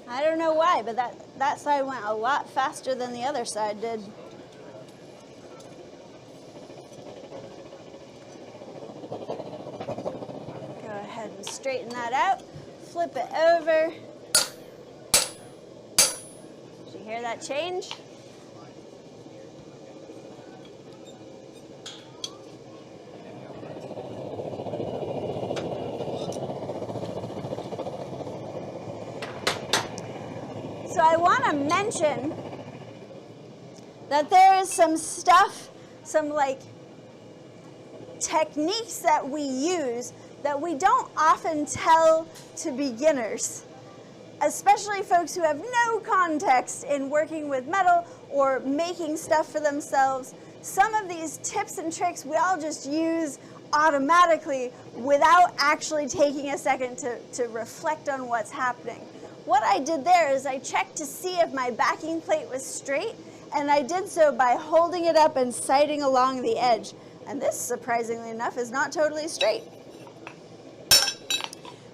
I don't know why, but that side went a lot faster than the other side did. Go ahead and straighten that out. Flip it over. Did you hear that change? So I want to mention that there is some stuff, some like techniques that we use that we don't often tell to beginners, especially folks who have no context in working with metal or making stuff for themselves. Some of these tips and tricks we all just use automatically without actually taking a second to reflect on what's happening. What I did there is I checked to see if my backing plate was straight, and I did so by holding it up and sighting along the edge. And this, surprisingly enough, is not totally straight.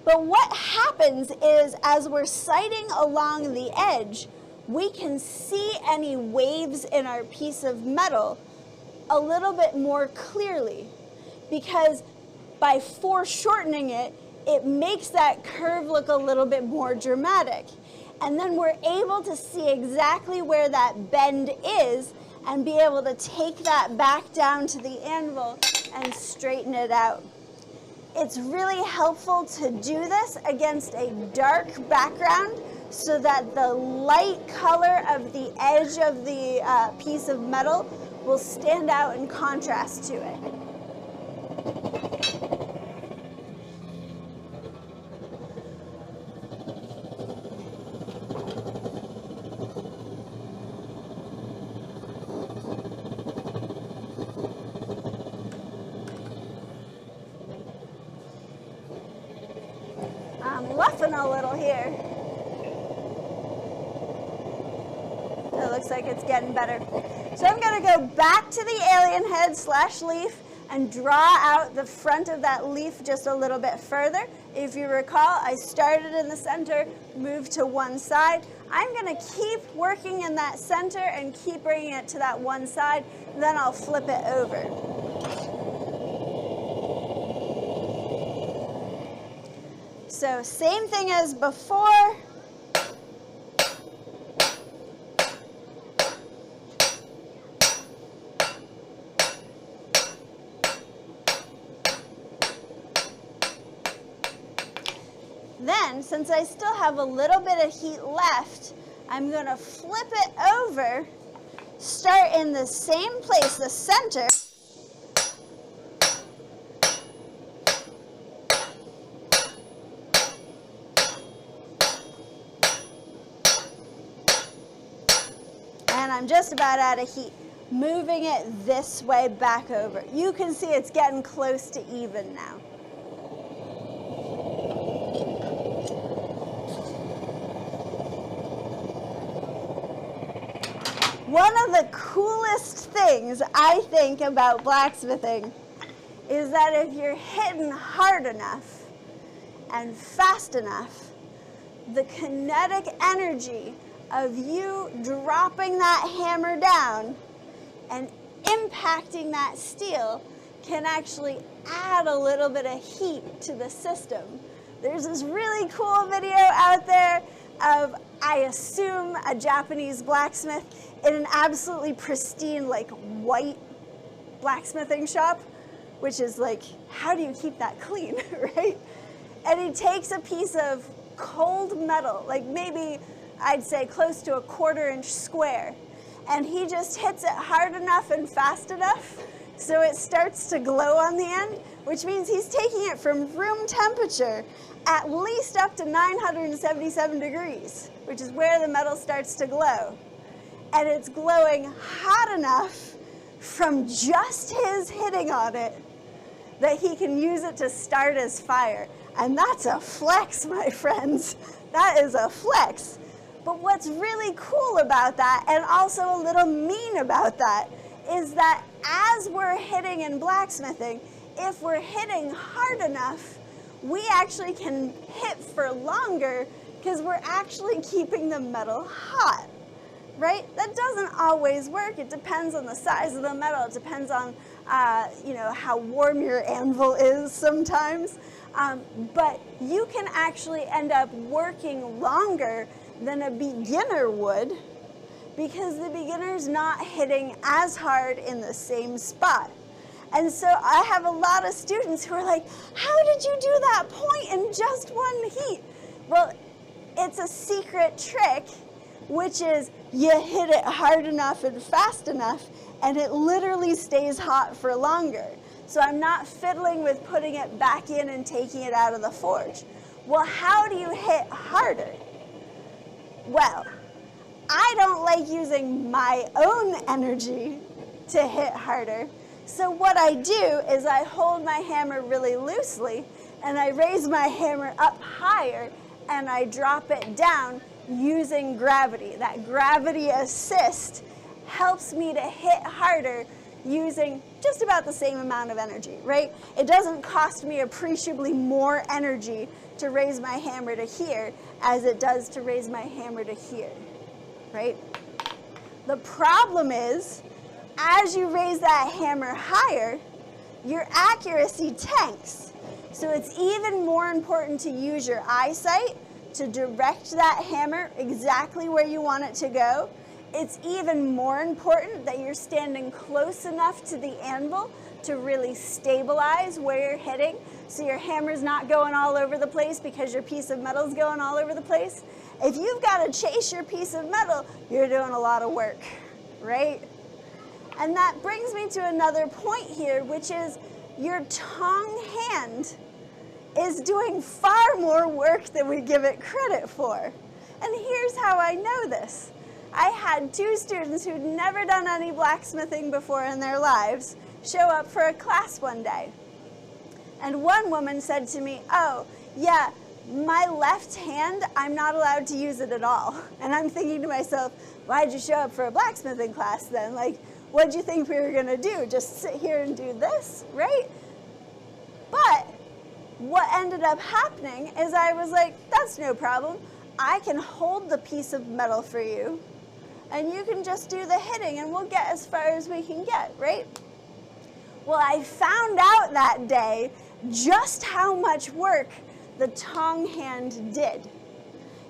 But what happens is, as we're sighting along the edge, we can see any waves in our piece of metal a little bit more clearly, because by foreshortening it, it makes that curve look a little bit more dramatic. And then we're able to see exactly where that bend is and be able to take that back down to the anvil and straighten it out. It's really helpful to do this against a dark background so that the light color of the edge of the piece of metal will stand out in contrast to it. I'm luffing a little here. It looks like it's getting better. So I'm going to go back to the alien head / leaf and draw out the front of that leaf just a little bit further. If you recall, I started in the center, moved to one side. I'm going to keep working in that center and keep bringing it to that one side, then I'll flip it over. So same thing as before. Then, since I still have a little bit of heat left, I'm going to flip it over, start in the same place, the center, and I'm just about out of heat, moving it this way back over. You can see it's getting close to even now. One of the coolest things I think about blacksmithing is that if you're hitting hard enough and fast enough, the kinetic energy of you dropping that hammer down and impacting that steel can actually add a little bit of heat to the system. There's this really cool video out there of, I assume, a Japanese blacksmith in an absolutely pristine, like, white blacksmithing shop, which is like, how do you keep that clean, right? And he takes a piece of cold metal, like maybe I'd say close to a 1/4 inch square, and he just hits it hard enough and fast enough so it starts to glow on the end, which means he's taking it from room temperature at least up to 977 degrees, which is where the metal starts to glow. And it's glowing hot enough from just his hitting on it that he can use it to start his fire. And that's a flex, my friends. That is a flex. But what's really cool about that, and also a little mean about that, is that as we're hitting in blacksmithing, if we're hitting hard enough, we actually can hit for longer because we're actually keeping the metal hot, right? That doesn't always work. It depends on the size of the metal. It depends on, how warm your anvil is sometimes. But you can actually end up working longer than a beginner would because the beginner's not hitting as hard in the same spot. And so I have a lot of students who are like, how did you do that point in just one heat? Well, it's a secret trick which is you hit it hard enough and fast enough, and it literally stays hot for longer. So I'm not fiddling with putting it back in and taking it out of the forge. Well, how do you hit harder? Well, I don't like using my own energy to hit harder. So what I do is I hold my hammer really loosely and I raise my hammer up higher and I drop it down using gravity. That gravity assist helps me to hit harder using just about the same amount of energy, right? It doesn't cost me appreciably more energy to raise my hammer to here as it does to raise my hammer to here, right? The problem is, as you raise that hammer higher, your accuracy tanks. So it's even more important to use your eyesight to direct that hammer exactly where you want it to go. It's even more important that you're standing close enough to the anvil to really stabilize where you're hitting, so your hammer's not going all over the place because your piece of metal's going all over the place. If you've got to chase your piece of metal, you're doing a lot of work, right? And that brings me to another point here, which is your tongue hand is doing far more work than we give it credit for. And here's how I know this. I had 2 students who'd never done any blacksmithing before in their lives show up for a class one day. And one woman said to me, "Oh, yeah, my left hand, I'm not allowed to use it at all." And I'm thinking to myself, why'd you show up for a blacksmithing class then? Like, what'd you think we were gonna do? Just sit here and do this, right? But what ended up happening is I was like, that's no problem. I can hold the piece of metal for you, and you can just do the hitting, and we'll get as far as we can get, right? Well, I found out that day just how much work the tongue hand did.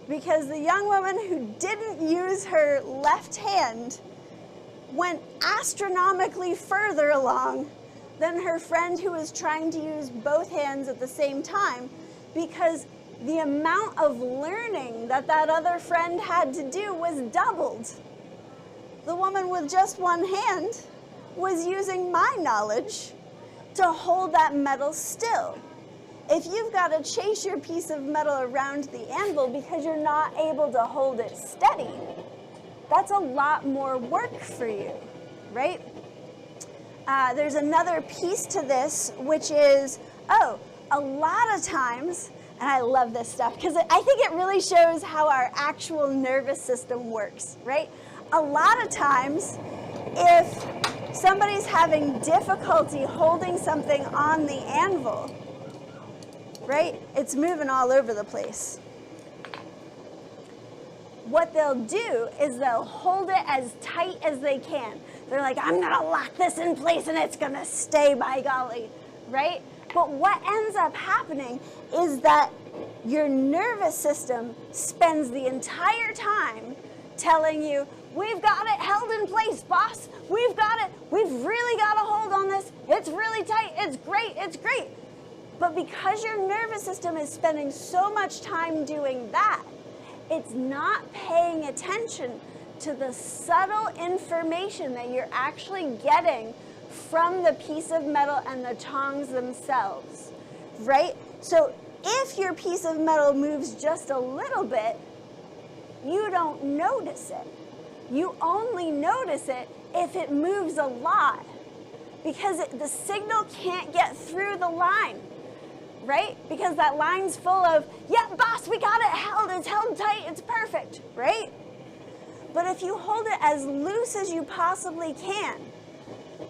Because the young woman who didn't use her left hand went astronomically further along than her friend who was trying to use both hands at the same time, because the amount of learning that that other friend had to do was doubled. The woman with just one hand was using my knowledge to hold that metal still. If you've got to chase your piece of metal around the anvil because you're not able to hold it steady, that's a lot more work for you, right? There's another piece to this, which is, a lot of times, and I love this stuff because I think it really shows how our actual nervous system works, right? A lot of times, if somebody's having difficulty holding something on the anvil, right, it's moving all over the place. What they'll do is they'll hold it as tight as they can. They're like, I'm gonna lock this in place and it's gonna stay, by golly, right? But what ends up happening is that your nervous system spends the entire time telling you, we've got it held in place, boss. We've got it. We've really got a hold on this. It's really tight. It's great. It's great. But because your nervous system is spending so much time doing that, it's not paying attention to the subtle information that you're actually getting from the piece of metal and the tongs themselves, right? So if your piece of metal moves just a little bit, you don't notice it. You only notice it if it moves a lot, because the signal can't get through the line, right? Because that line's full of, yeah, boss, we got it held, it's held tight, it's perfect, right? But if you hold it as loose as you possibly can,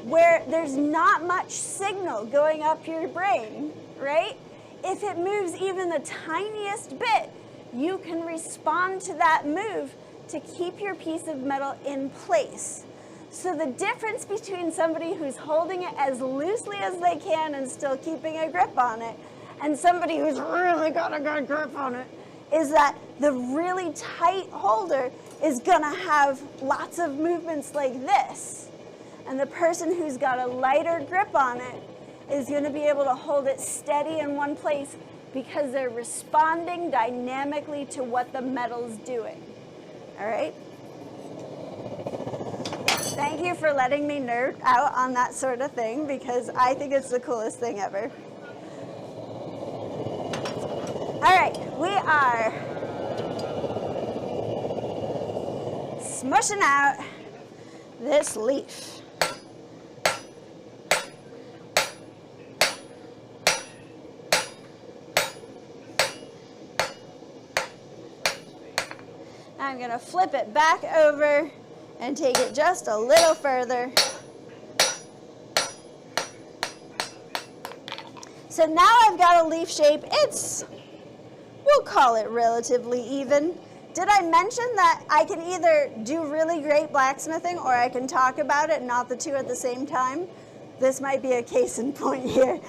where there's not much signal going up your brain, right? If it moves even the tiniest bit, you can respond to that move to keep your piece of metal in place. So the difference between somebody who's holding it as loosely as they can and still keeping a grip on it, and somebody who's really got a good grip on it, is that the really tight holder is gonna have lots of movements like this. And the person who's got a lighter grip on it is gonna be able to hold it steady in one place because they're responding dynamically to what the metal's doing. All right? Thank you for letting me nerd out on that sort of thing because I think it's the coolest thing ever. All right, we are smushing out this leaf. I'm going to flip it back over and take it just a little further. So now I've got a leaf shape. We'll call it relatively even. Did I mention that I can either do really great blacksmithing or I can talk about it, not the two at the same time? This might be a case in point here.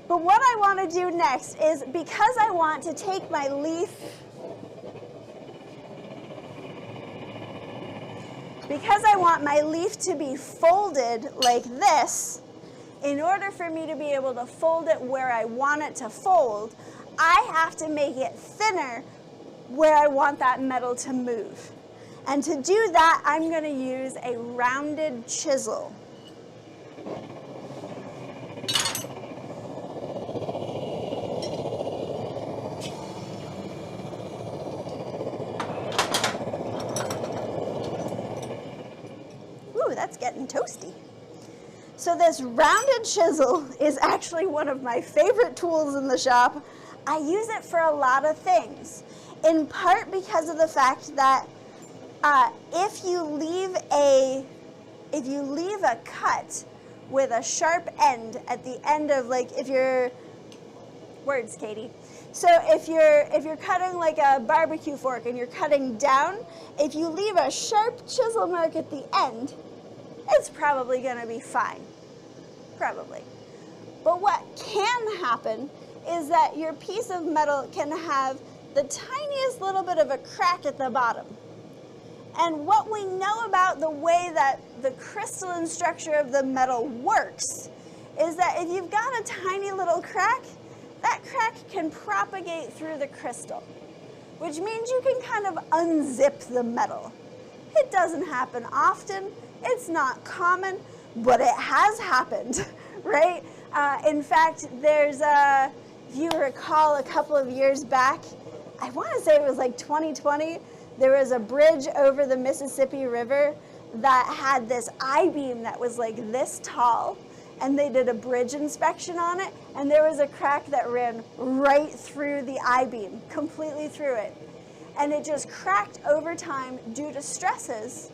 But what I want to do next is, because I want to take my leaf, because I want my leaf to be folded like this, in order for me to be able to fold it where I want it to fold, I have to make it thinner where I want that metal to move. And to do that, I'm going to use a rounded chisel. Ooh, that's getting toasty. So this rounded chisel is actually one of my favorite tools in the shop. I use it for a lot of things, in part because of the fact that if you leave a cut with a sharp end at the end of, like, if you're, words, Katie. So if you're cutting like a barbecue fork and you're cutting down, if you leave a sharp chisel mark at the end, it's probably going to be fine. Probably. But what can happen is that your piece of metal can have the tiniest little bit of a crack at the bottom. And what we know about the way that the crystalline structure of the metal works is that if you've got a tiny little crack, that crack can propagate through the crystal, which means you can kind of unzip the metal. It doesn't happen often. It's not common, but it has happened, right? In fact, there's if you recall a couple of years back, I want to say it was like 2020, there was a bridge over the Mississippi River that had this I-beam that was like this tall, and they did a bridge inspection on it, and there was a crack that ran right through the I-beam, completely through it. And it just cracked over time due to stresses.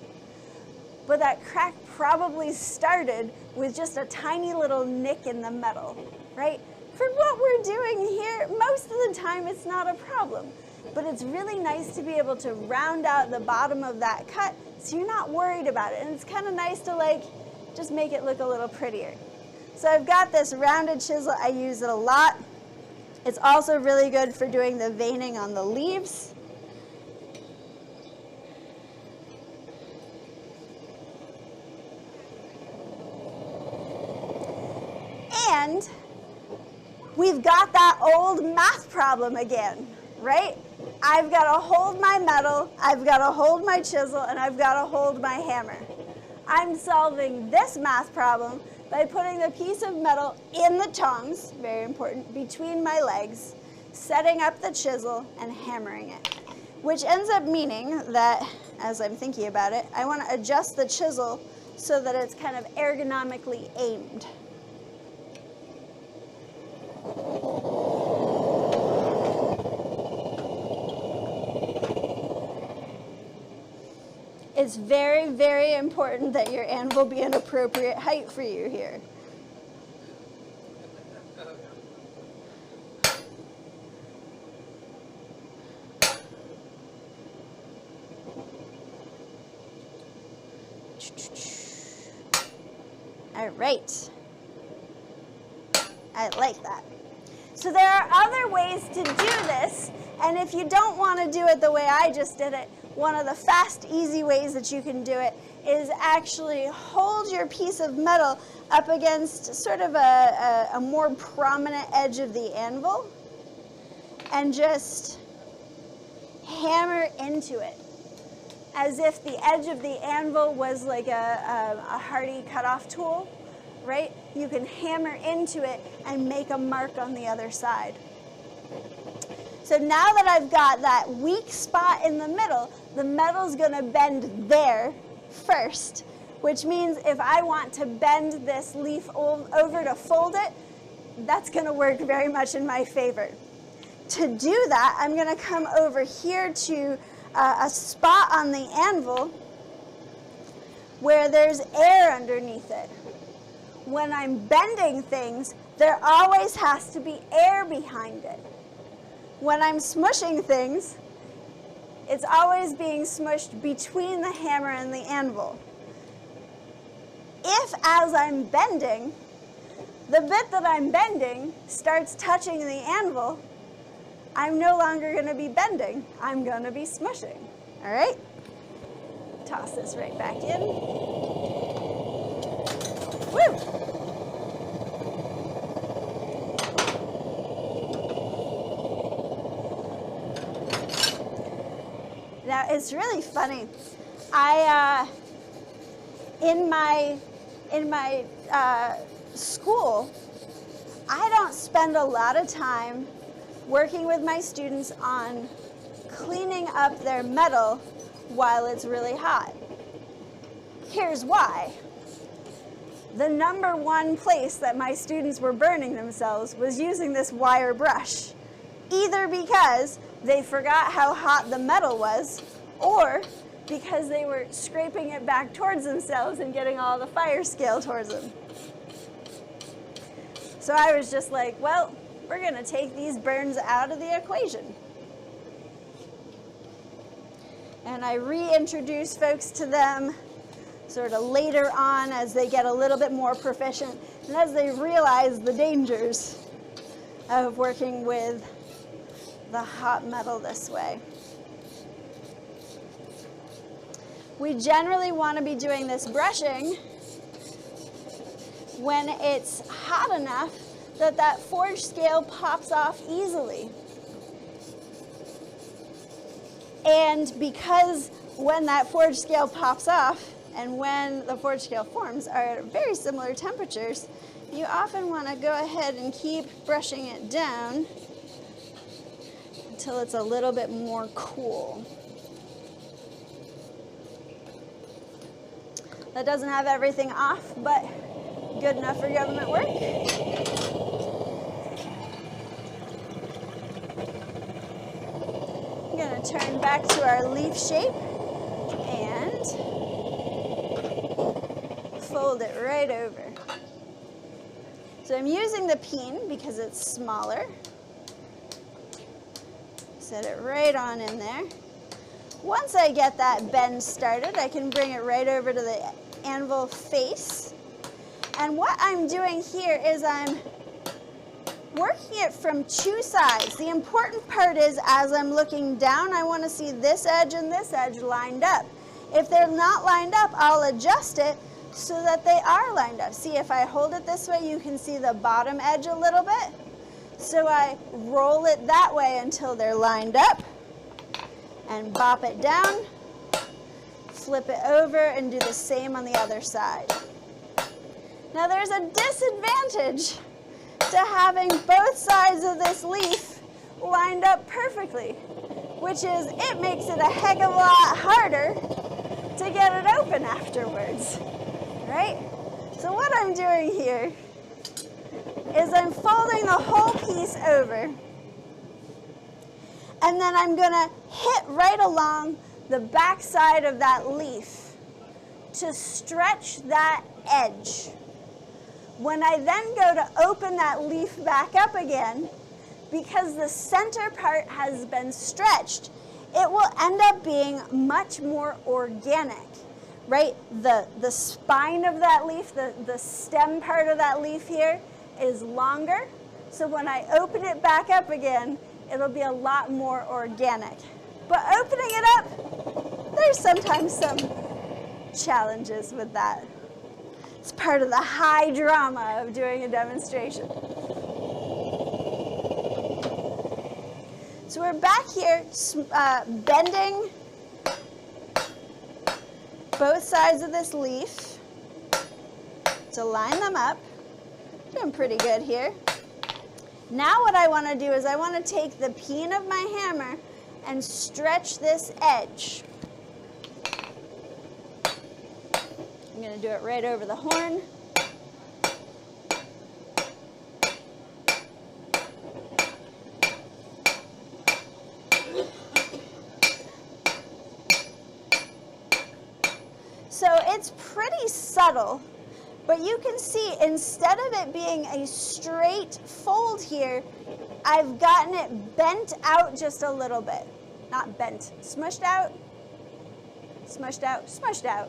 But that crack probably started with just a tiny little nick in the metal, right? For what we're doing here, most of the time it's not a problem. But it's really nice to be able to round out the bottom of that cut so you're not worried about it. And it's kind of nice to, like, just make it look a little prettier. So I've got this rounded chisel. I use it a lot. It's also really good for doing the veining on the leaves. And we've got that old math problem again, right? I've got to hold my metal, I've got to hold my chisel, and I've got to hold my hammer. I'm solving this math problem by putting the piece of metal in the tongs, very important, between my legs, setting up the chisel, and hammering it. Which ends up meaning that, as I'm thinking about it, I want to adjust the chisel so that it's kind of ergonomically aimed. It's very, very important that your anvil be an appropriate height for you here. All right. I like that. So there are other ways to do this, and if you don't want to do it the way I just did it, one of the fast, easy ways that you can do it is actually hold your piece of metal up against sort of a more prominent edge of the anvil and just hammer into it. as if the edge of the anvil was like a hardy cutoff tool, right? You can hammer into it and make a mark on the other side. So now that I've got that weak spot in the metal's going to bend there first, which means if I want to bend this leaf over to fold it, that's going to work very much in my favor. To do that, I'm going to come over here to a spot on the anvil where there's air underneath it. When I'm bending things, there always has to be air behind it. When I'm smushing things, it's always being smushed between the hammer and the anvil. If, as I'm bending, the bit that I'm bending starts touching the anvil, I'm no longer going to be bending. I'm going to be smushing. All right? Toss this right back in. Woo! Now, it's really funny. In my school, I don't spend a lot of time working with my students on cleaning up their metal while it's really hot. Here's why. The number one place that my students were burning themselves was using this wire brush, either because they forgot how hot the metal was, or because they were scraping it back towards themselves and getting all the fire scale towards them. So I was just like, well, we're going to take these burns out of the equation. And I reintroduce folks to them sort of later on as they get a little bit more proficient and as they realize the dangers of working with the hot metal this way. We generally want to be doing this brushing when it's hot enough that that forge scale pops off easily. And because when that forge scale pops off and when the forge scale forms are at very similar temperatures, you often want to go ahead and keep brushing it down until it's a little bit more cool. That doesn't have everything off, but good enough for government work. I'm going to turn back to our leaf shape and fold it right over. So I'm using the peen because it's smaller. Set it right on in there. Once I get that bend started, I can bring it right over to the anvil face. And what I'm doing here is I'm working it from two sides. The important part is as I'm looking down, I want to see this edge and this edge lined up. If they're not lined up, I'll adjust it so that they are lined up. See, if I hold it this way, you can see the bottom edge a little bit. So I roll it that way until they're lined up and bop it down, flip it over, and do the same on the other side. Now there's a disadvantage to having both sides of this leaf lined up perfectly, which is it makes it a heck of a lot harder to get it open afterwards, right? So what I'm doing here is I'm folding the whole piece over, and then I'm going to hit right along the back side of that leaf to stretch that edge. When I then go to open that leaf back up again, because the center part has been stretched, it will end up being much more organic, right? The spine of that leaf, the stem part of that leaf here is longer. So when I open it back up again, it'll be a lot more organic. But opening it up, there's sometimes some challenges with that. It's part of the high drama of doing a demonstration. So we're back here bending both sides of this leaf to line them up. Doing pretty good here. Now what I want to do is I want to take the peen of my hammer and stretch this edge. I'm going to do it right over the horn. So it's pretty subtle, but you can see instead of it being a straight fold here, I've gotten it bent out just a little bit. Not bent, smushed out, smushed out, smushed out.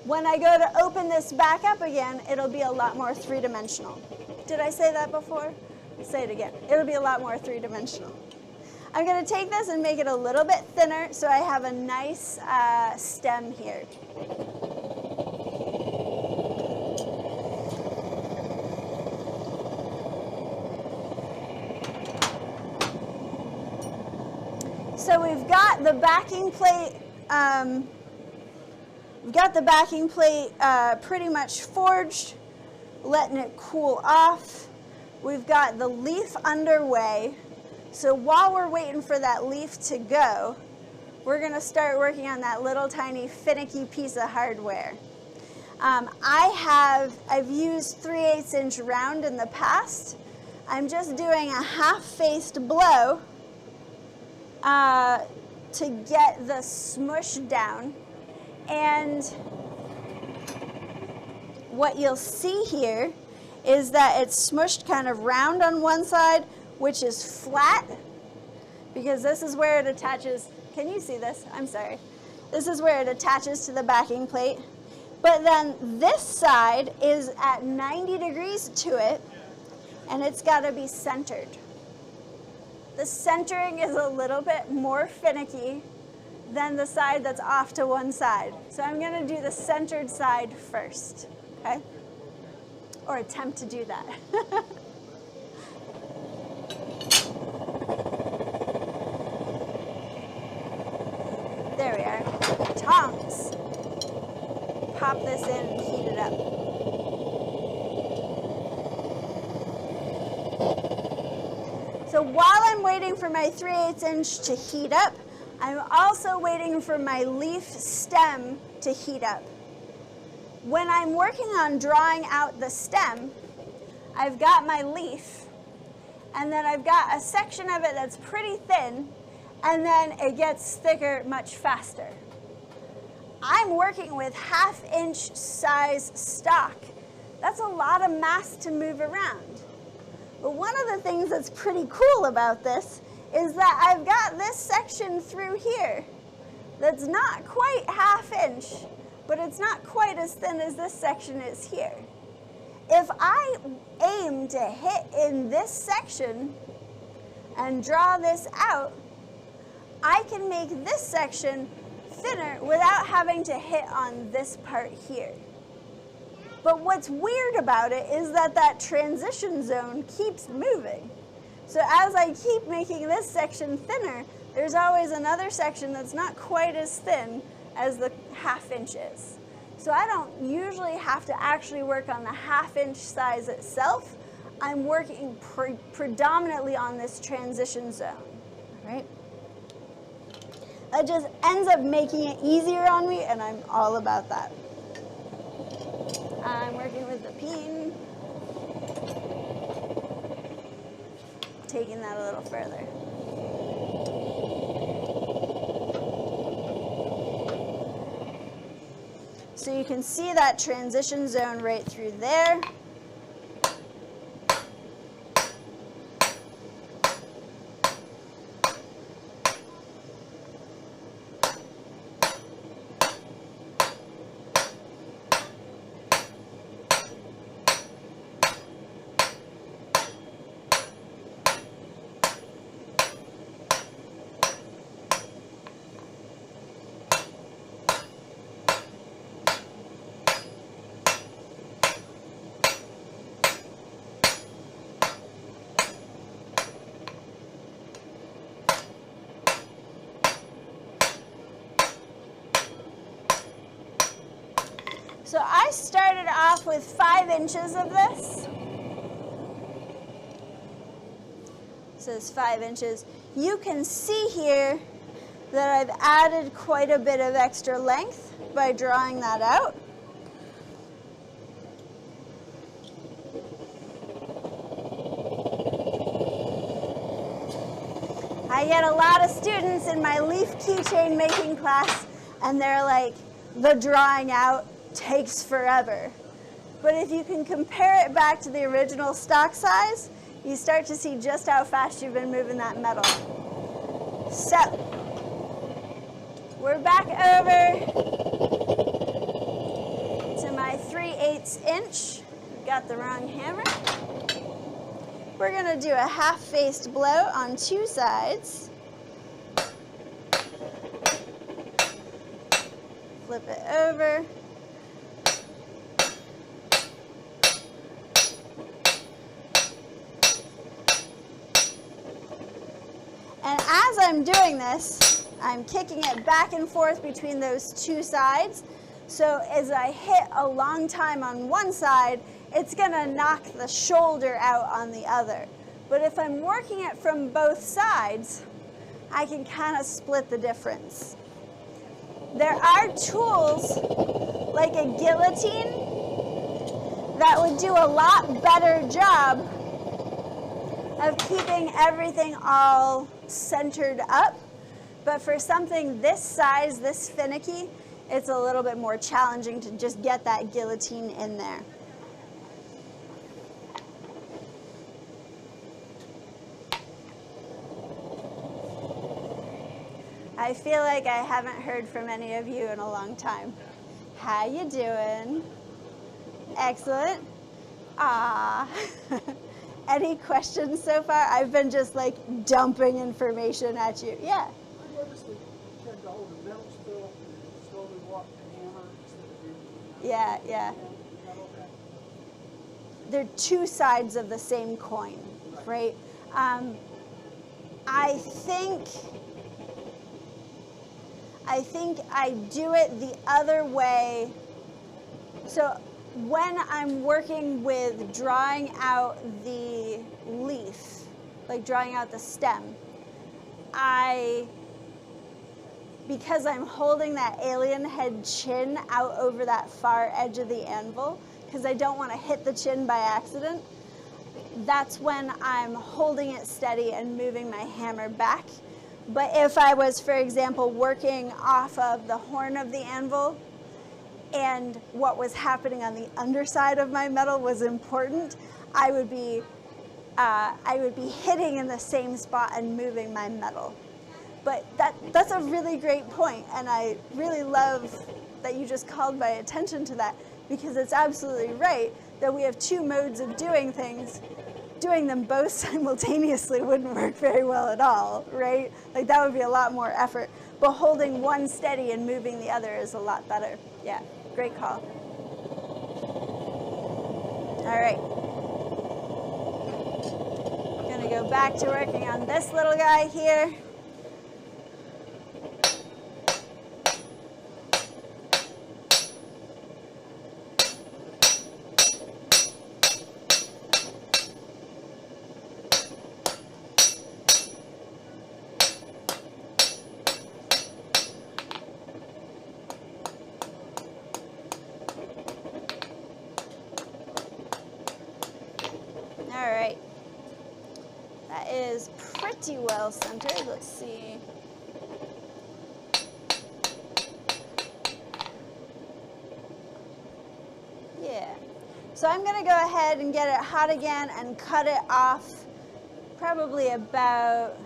When I go to open this back up again, it'll be a lot more three-dimensional. Did I say that before? Say it again. It'll be a lot more three-dimensional. I'm going to take this and make it a little bit thinner so I have a nice stem here. So we've got the backing plate. We've got the backing plate pretty much forged, letting it cool off. We've got the leaf underway. So while we're waiting for that leaf to go, we're going to start working on that little tiny finicky piece of hardware. I've used 3/8 inch round in the past. I'm just doing a half-faced blow to get the smush down. And what you'll see here is that it's smushed kind of round on one side, which is flat, because this is where it attaches. Can you see this? I'm sorry. This is where it attaches to the backing plate. But then this side is at 90 degrees to it, and it's got to be centered. The centering is a little bit more finicky than the side that's off to one side. So I'm going to do the centered side first, okay? Or attempt to do that. There we are. Tongs. Pop this in and heat it up. So while I'm waiting for my 3/8 inch to heat up, I'm also waiting for my leaf stem to heat up. When I'm working on drawing out the stem, I've got my leaf, and then I've got a section of it that's pretty thin, and then it gets thicker much faster. I'm working with 1/2 inch size stock. That's a lot of mass to move around. But one of the things that's pretty cool about this is that I've got this section through here that's not quite 1/2 inch, but it's not quite as thin as this section is here. If I aim to hit in this section and draw this out, I can make this section thinner without having to hit on this part here. But what's weird about it is that that transition zone keeps moving. So as I keep making this section thinner, there's always another section that's not quite as thin as the 1/2 inch is. So I don't usually have to actually work on the 1/2 inch size itself. I'm working predominantly on this transition zone, all right? That just ends up making it easier on me, and I'm all about that. I'm working with the peen, taking that a little further. So you can see that transition zone right through there. So I started off with 5 inches of this. So it's 5 inches. You can see here that I've added quite a bit of extra length by drawing that out. I get a lot of students in my leaf keychain making class, and they're like, the drawing out takes forever. But if you can compare it back to the original stock size, you start to see just how fast you've been moving that metal. So, we're back over to my 3/8 inch. Got the wrong hammer. We're gonna do a half-faced blow on 2 sides. Flip it over. And as I'm doing this, I'm kicking it back and forth between those 2 sides. So as I hit a long time on one side, it's gonna knock the shoulder out on the other. But if I'm working it from both sides, I can kind of split the difference. There are tools like a guillotine that would do a lot better job of keeping everything all centered up. But for something this size, this finicky, it's a little bit more challenging to just get that guillotine in there. I feel like I haven't heard from any of you in a long time. How you doing? Excellent. Ah. Any questions so far? I've been just like dumping information at you. Yeah. I noticed that you tend to hold the metal still and slowly walk the hammer instead of doing Yeah, yeah. They're 2 sides of the same coin, right? I think I do it the other way. So when I'm working with drawing out the leaf, like drawing out the stem, because I'm holding that alien head chin out over that far edge of the anvil, because I don't want to hit the chin by accident, that's when I'm holding it steady and moving my hammer back. But if I was, for example, working off of the horn of the anvil, and what was happening on the underside of my metal was important, I would be hitting in the same spot and moving my metal. But that's a really great point, and I really love that you just called my attention to that, because it's absolutely right that we have 2 modes of doing things. Doing them both simultaneously wouldn't work very well at all, right? Like that would be a lot more effort. But holding one steady and moving the other is a lot better. Yeah, great call. All right. Gonna go back to working on this little guy here. All right, that is pretty well centered. Let's see. Yeah, so I'm gonna go ahead and get it hot again and cut it off probably about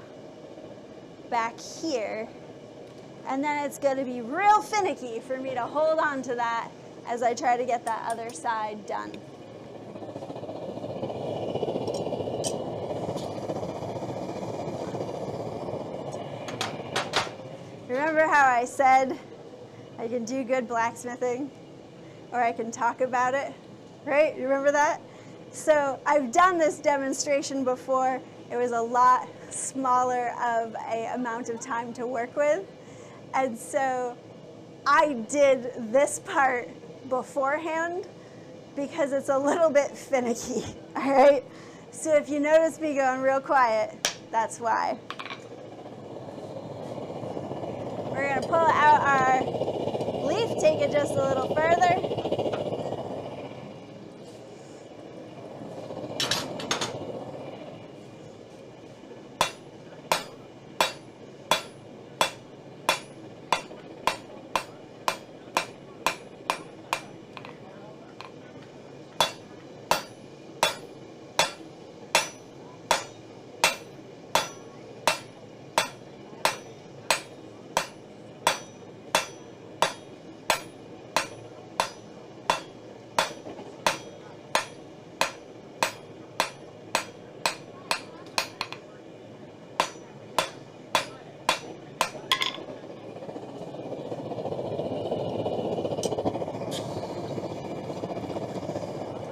back here. And then it's gonna be real finicky for me to hold on to that as I try to get that other side done. Remember how I said I can do good blacksmithing, or I can talk about it, right? You remember that? So I've done this demonstration before. It was a lot smaller of an amount of time to work with. And so I did this part beforehand because it's a little bit finicky, all right? So if you notice me going real quiet, that's why. We're gonna pull out our leaf, take it just a little further.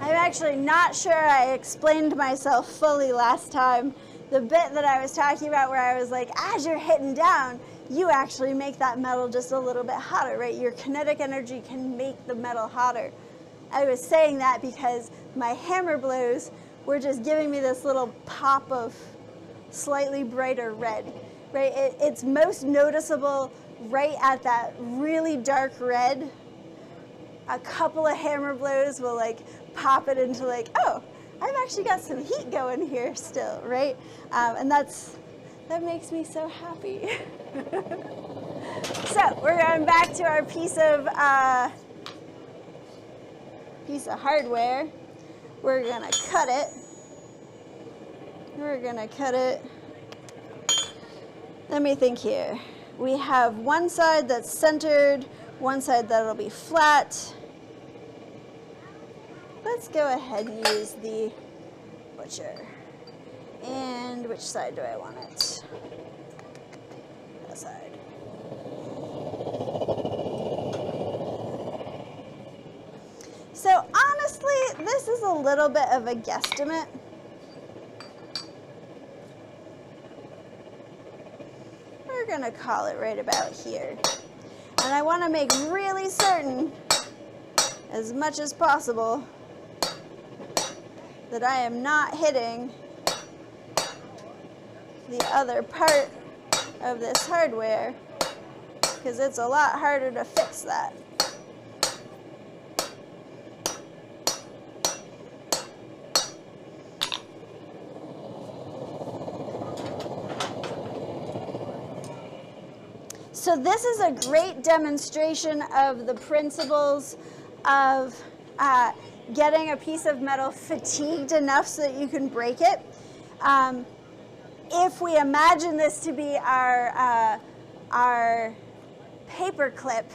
I'm actually not sure I explained myself fully last time. The bit that I was talking about where I was like, as you're hitting down, you actually make that metal just a little bit hotter, right? Your kinetic energy can make the metal hotter. I was saying that because my hammer blows were just giving me this little pop of slightly brighter red, right? It's most noticeable right at that really dark red. A couple of hammer blows will like pop it into like, oh, I've actually got some heat going here still, right? And that makes me so happy. So we're going back to our piece of hardware. We're gonna cut it. Let me think here. We have one side that's centered, one side that'll be flat. Let's go ahead and use the butcher. And which side do I want it? That side. So honestly, this is a little bit of a guesstimate. We're gonna call it right about here. And I wanna make really certain, as much as possible, that I am not hitting the other part of this hardware, because it's a lot harder to fix that. So this is a great demonstration of the principles of getting a piece of metal fatigued enough so that you can break it. If we imagine this to be our paper clip,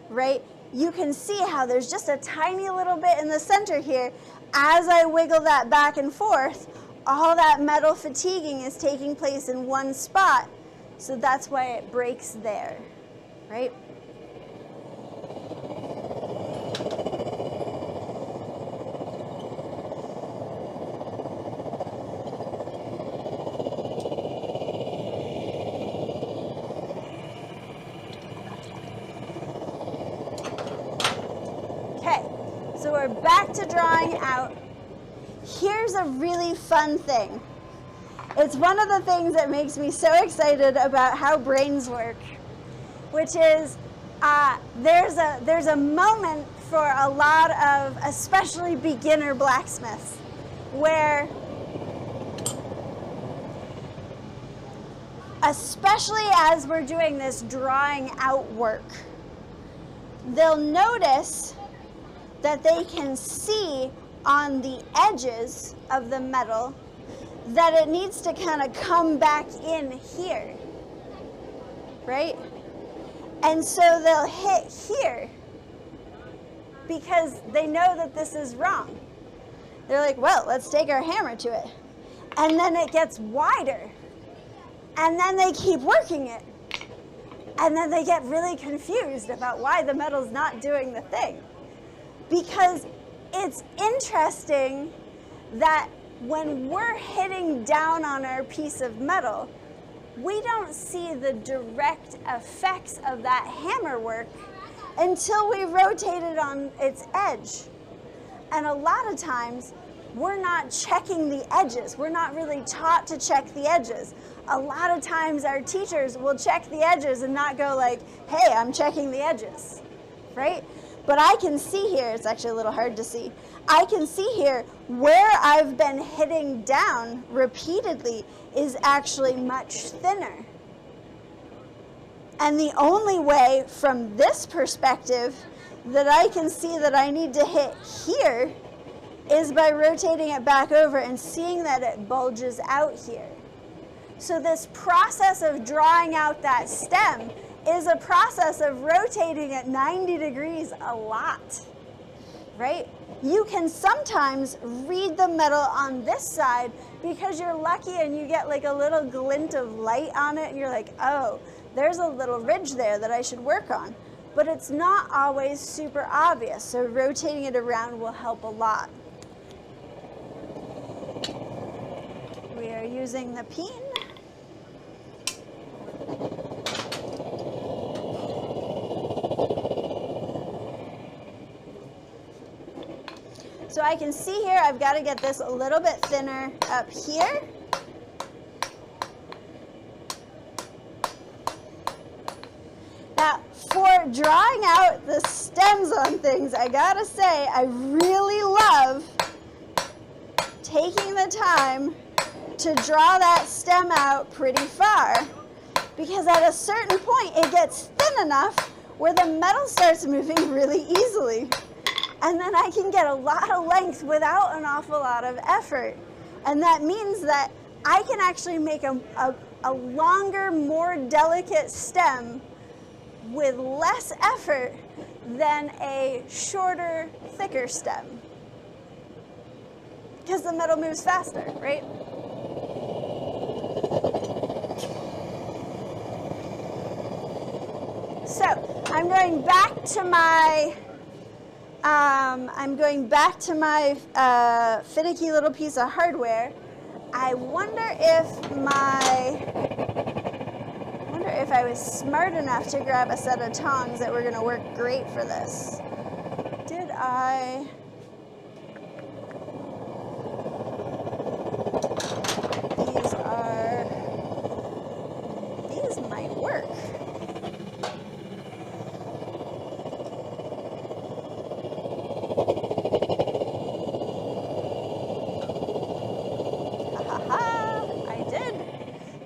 right, you can see how there's just a tiny little bit in the center here. As I wiggle that back and forth, all that metal fatiguing is taking place in one spot, so that's why it breaks there, right? So we're back to drawing out. Here's a really fun thing. It's one of the things that makes me so excited about how brains work, which is there's a moment for a lot of especially beginner blacksmiths where, especially as we're doing this drawing out work, they'll notice that they can see on the edges of the metal that it needs to kind of come back in here, right? And so they'll hit here because they know that this is wrong. They're like, well, let's take our hammer to it. And then it gets wider. And then they keep working it. And then they get really confused about why the metal's not doing the thing. Because it's interesting that when we're hitting down on our piece of metal, we don't see the direct effects of that hammer work until we rotate it on its edge. And a lot of times, we're not checking the edges. We're not really taught to check the edges. A lot of times our teachers will check the edges and not go like, hey, I'm checking the edges, right? But I can see here, it's actually a little hard to see, I can see here where I've been hitting down repeatedly is actually much thinner. And the only way from this perspective that I can see that I need to hit here is by rotating it back over and seeing that it bulges out here. So this process of drawing out that stem is a process of rotating at 90 degrees a lot, right? You can sometimes read the metal on this side because you're lucky and you get like a little glint of light on it and you're like, oh, there's a little ridge there that I should work on. But it's not always super obvious, so rotating it around will help a lot. We are using the peen. So I can see here, I've got to get this a little bit thinner up here. Now, for drawing out the stems on things, I gotta say, I really love taking the time to draw that stem out pretty far, because at a certain point it gets thin enough where the metal starts moving really easily. And then I can get a lot of length without an awful lot of effort. And that means that I can actually make a longer, more delicate stem with less effort than a shorter, thicker stem. Because the metal moves faster, right? So I'm going back to my finicky little piece of hardware. I wonder if I was smart enough to grab a set of tongs that were going to work great for this. Did I? These might work.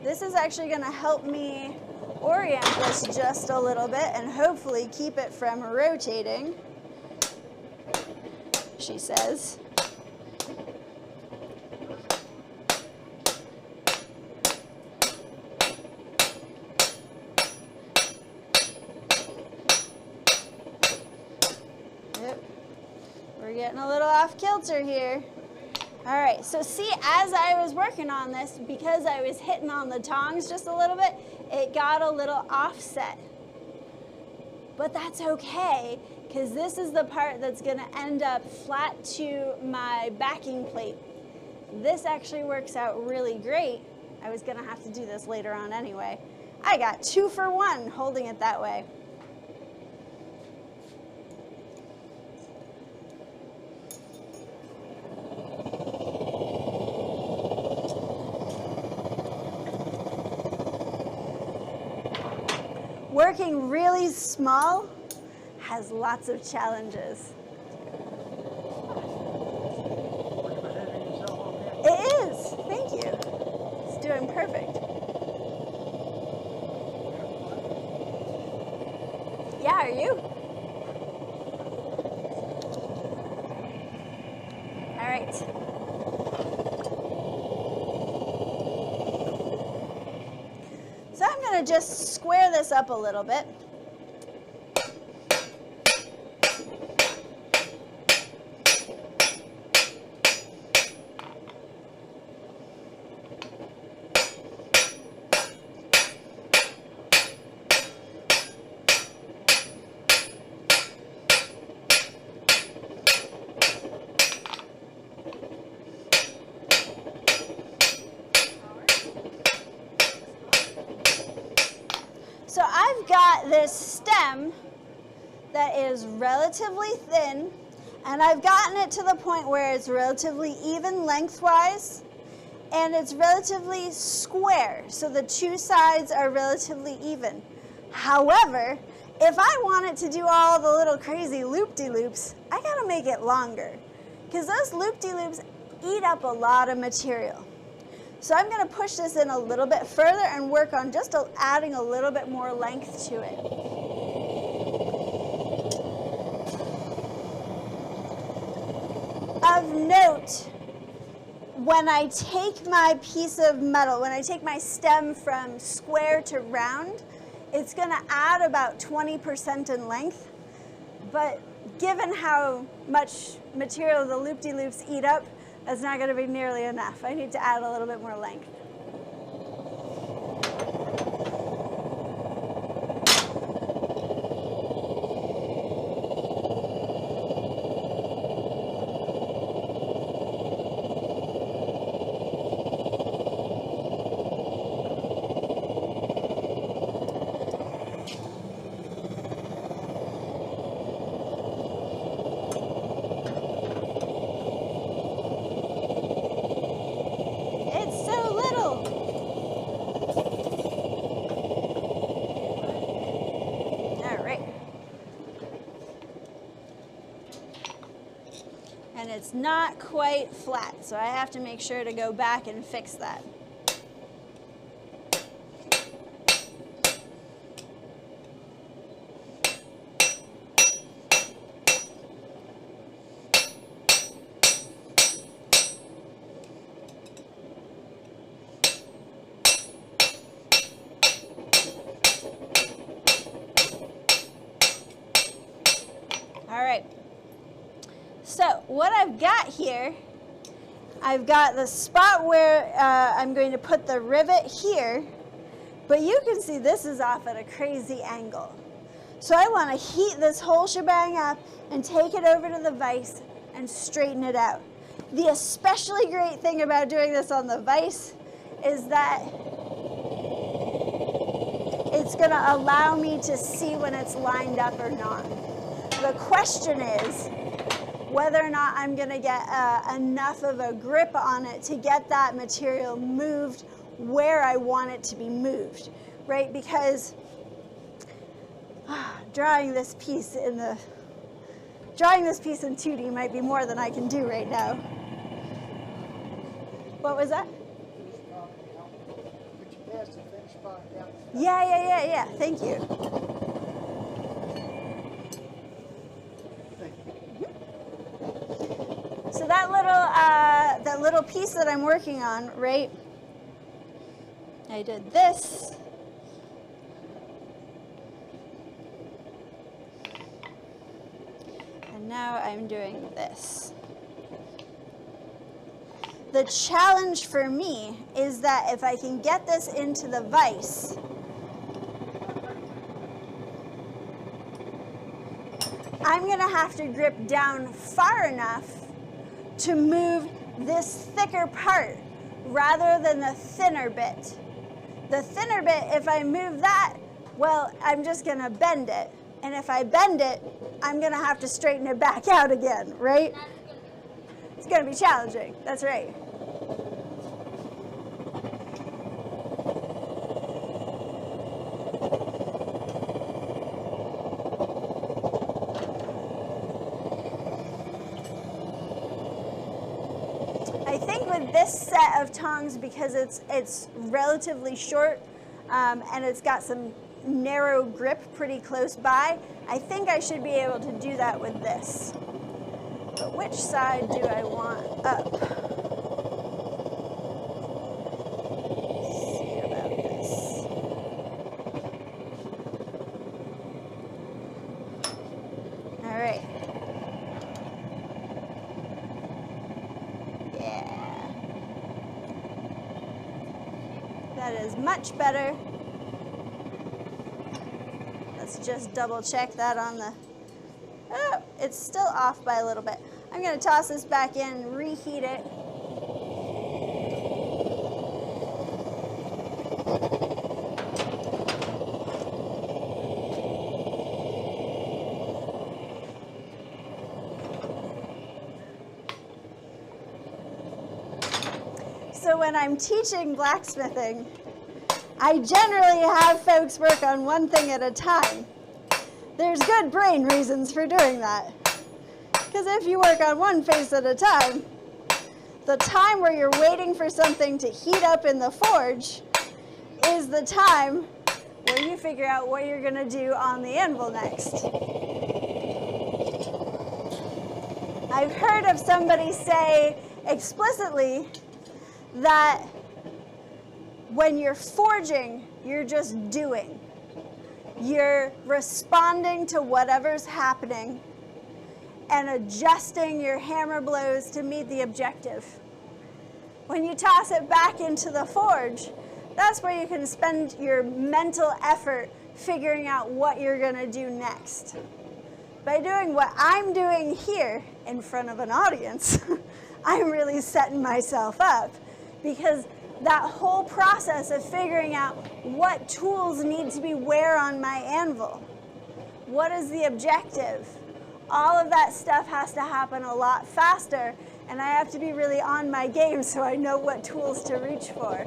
This is actually going to help me orient this just a little bit and hopefully keep it from rotating, she says. Yep. We're getting a little off kilter here. All right, so see, as I was working on this, because I was hitting on the tongs just a little bit, it got a little offset. But that's okay, because this is the part that's going to end up flat to my backing plate. This actually works out really great. I was going to have to do this later on anyway. I got 2 for 1 holding it that way. Working really small has lots of challenges. It is. Thank you. It's doing perfect. Yeah, are you? All right. So I'm going to just square this up a little bit. So I've got this stem that is relatively thin, and I've gotten it to the point where it's relatively even lengthwise, and it's relatively square, so the two sides are relatively even. However, if I want it to do all the little crazy loop-de-loops, I gotta make it longer, because those loop-de-loops eat up a lot of material. So I'm gonna push this in a little bit further and work on just adding a little bit more length to it. Of note, when I take my piece of metal, when I take my stem from square to round, it's going to add about 20% in length. But given how much material the loop-de-loops eat up, that's not going to be nearly enough. I need to add a little bit more length. It's not quite flat, so I have to make sure to go back and fix that. All right. So what I've got here, I've got the spot where I'm going to put the rivet here, but you can see this is off at a crazy angle. So I want to heat this whole shebang up and take it over to the vise and straighten it out. The especially great thing about doing this on the vise is that it's going to allow me to see when it's lined up or not. The question is whether or not I'm going to get enough of a grip on it to get that material moved where I want it to be moved, right? Because drawing this piece in 2D might be more than I can do right now. What was that? Yeah. Thank you. So that little piece that I'm working on, right? I did this. And now I'm doing this. The challenge for me is that if I can get this into the vise, I'm going to have to grip down far enough to move this thicker part rather than the thinner bit. The thinner bit, if I move that, well, I'm just going to bend it. And if I bend it, I'm going to have to straighten it back out again, right? It's going to be challenging. That's right. I think with this set of tongs, because it's relatively short and it's got some narrow grip pretty close by, I think I should be able to do that with this. But which side do I want up? Let's see about this. All right. Yeah. That is much better. Let's just double check that on the, oh, it's still off by a little bit. I'm going to toss this back in, reheat it. So when I'm teaching blacksmithing, I generally have folks work on one thing at a time. There's good brain reasons for doing that. Because if you work on one face at a time, the time where you're waiting for something to heat up in the forge is the time where you figure out what you're going to do on the anvil next. I've heard of somebody say explicitly that when you're forging, you're just doing. You're responding to whatever's happening and adjusting your hammer blows to meet the objective. When you toss it back into the forge, that's where you can spend your mental effort figuring out what you're going to do next. By doing what I'm doing here in front of an audience, I'm really setting myself up, because that whole process of figuring out what tools need to be where on my anvil, what is the objective, all of that stuff has to happen a lot faster, and I have to be really on my game so I know what tools to reach for.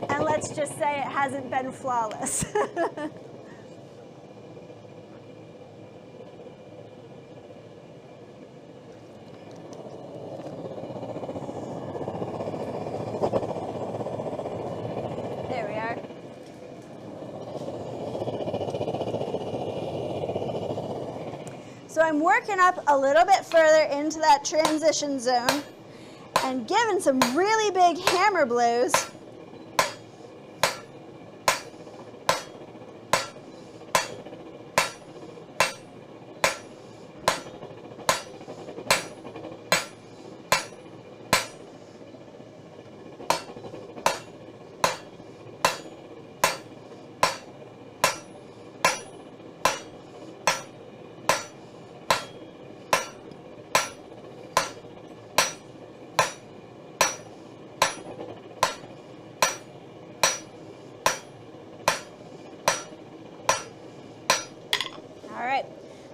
And let's just say it hasn't been flawless. So I'm working up a little bit further into that transition zone and giving some really big hammer blows.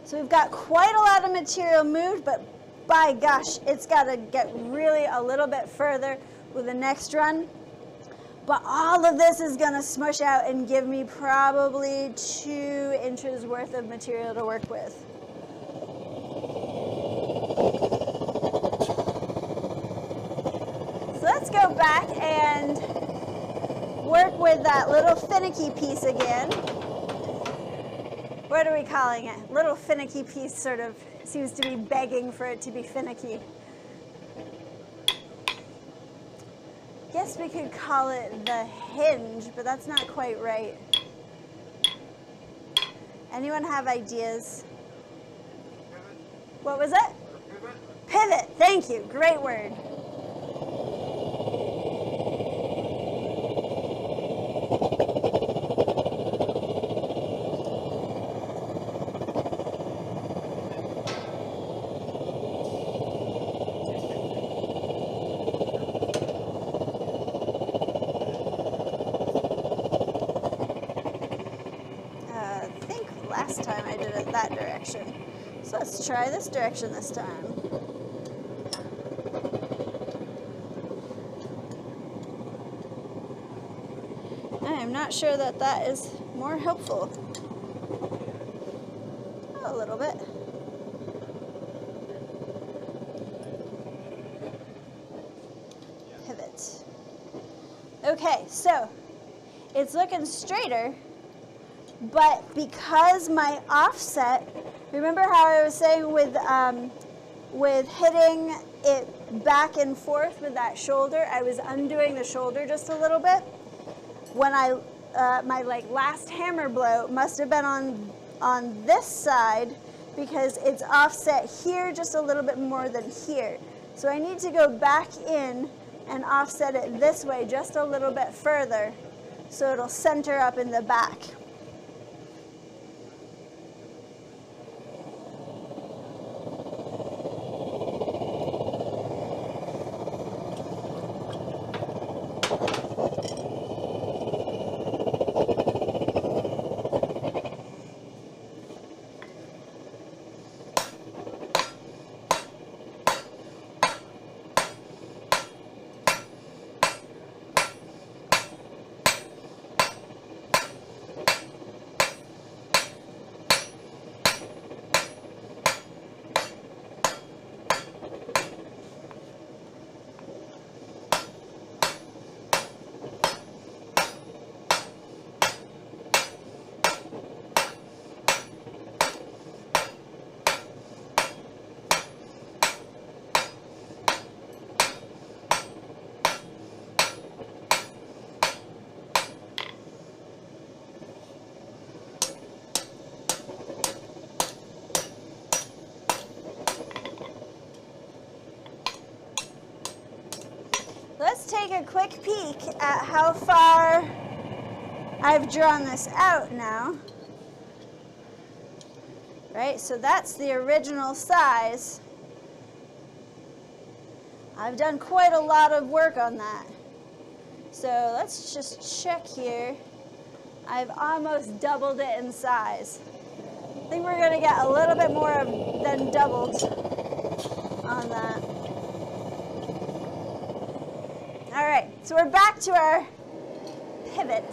So we've got quite a lot of material moved, but by gosh, it's got to get really a little bit further with the next run. But all of this is going to smush out and give me probably 2 inches worth of material to work with. So let's go back and work with that little finicky piece again. What are we calling it? Little finicky piece sort of seems to be begging for it to be finicky. Guess we could call it the hinge, but that's not quite right. Anyone have ideas? What was it? Pivot. Thank you. Great word. That direction. So let's try this direction this time. I am not sure that that is more helpful. A little bit. Pivot. Okay, so it's looking straighter. But because my offset, remember how I was saying with hitting it back and forth with that shoulder, I was undoing the shoulder just a little bit. When I my last hammer blow must have been on this side, because it's offset here just a little bit more than here. So I need to go back in and offset it this way just a little bit further, so it'll center up in the back. let's take a quick peek at how far I've drawn this out now. Right, so that's the original size. I've done quite a lot of work on that. So let's just check here. I've almost doubled it in size. I think we're gonna get a little bit more than doubled on that. All right, so we're back to our pivot.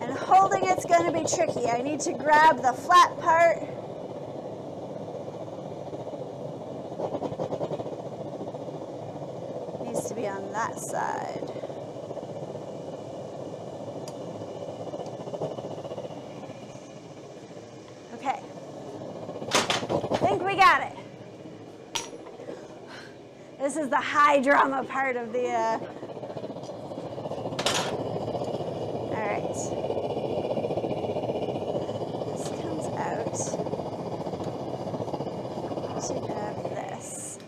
And holding it's gonna be tricky. I need to grab the flat part. Needs to be on that side. Okay, I think we got it. This is the high drama part of the, all right. This comes out to grab this.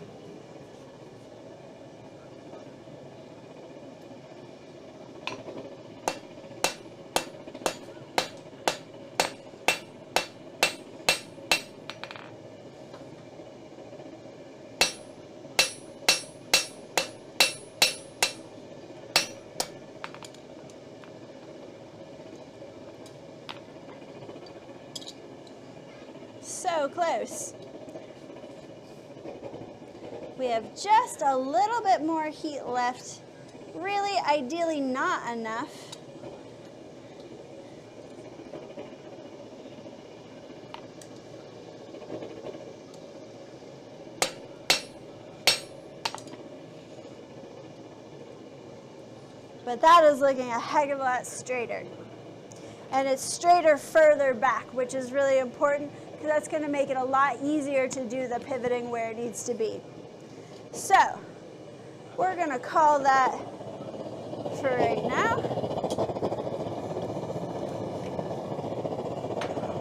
So close. We have just a little bit more heat left. Really, ideally not enough. But that is looking a heck of a lot straighter. And it's straighter further back, which is really important because that's going to make it a lot easier to do the pivoting where it needs to be. So we're going to call that for right now.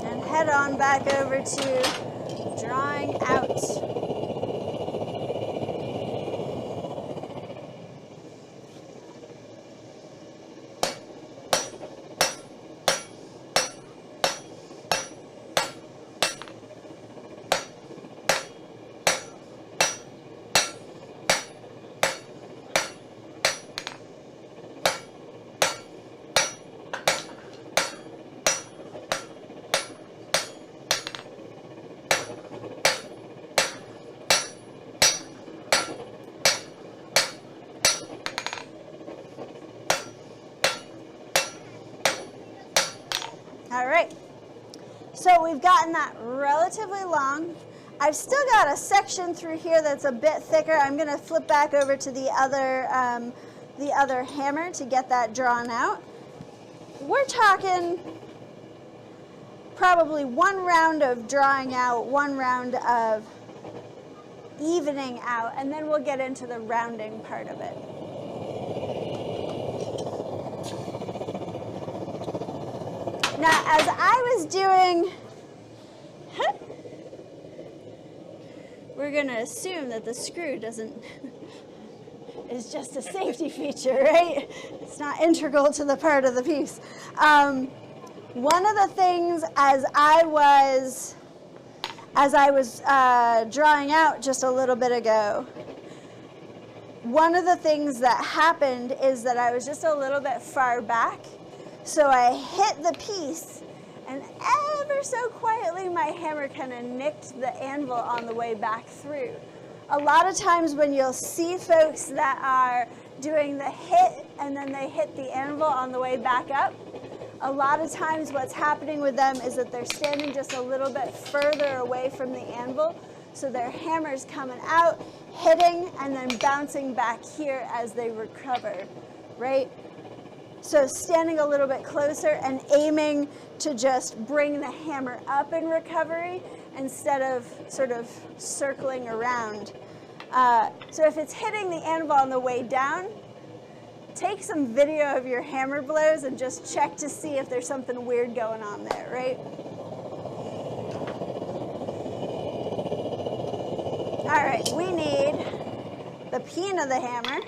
And head on back over to drawing out. All right, so we've gotten that relatively long. I've still got a section through here that's a bit thicker. I'm going to flip back over to the other hammer to get that drawn out. We're talking probably one round of drawing out, one round of evening out, and then we'll get into the rounding part of it. Now, as I was doing, we're going to assume that the screw is just a safety feature, right? It's not integral to the part of the piece. One of the things as I was drawing out just a little bit ago, one of the things that happened is that I was just a little bit far back. So I hit the piece, and ever so quietly, my hammer kind of nicked the anvil on the way back through. A lot of times when you'll see folks that are doing the hit, and then they hit the anvil on the way back up, a lot of times what's happening with them is that they're standing just a little bit further away from the anvil, so their hammer's coming out, hitting, and then bouncing back here as they recover, right? So standing a little bit closer and aiming to just bring the hammer up in recovery instead of sort of circling around. So if it's hitting the anvil on the way down, take some video of your hammer blows and just check to see if there's something weird going on there, right? All right, we need the peen of the hammer.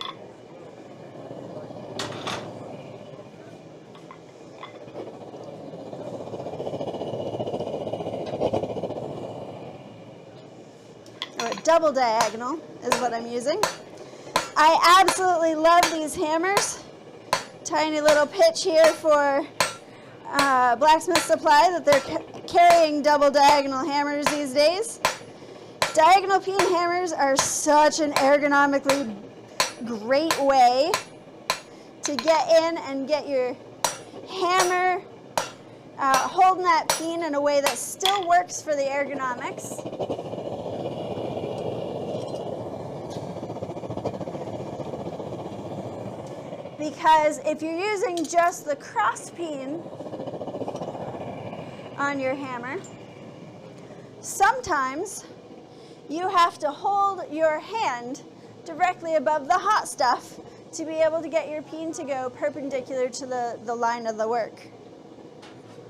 Or a double diagonal is what I'm using. I absolutely love these hammers. Tiny little pitch here for Blacksmith Supply that they're carrying double diagonal hammers these days. Diagonal peen hammers are such an ergonomically great way to get in and get your hammer holding that peen in a way that still works for the ergonomics. Because if you're using just the cross peen on your hammer, sometimes you have to hold your hand directly above the hot stuff to be able to get your peen to go perpendicular to the line of the work.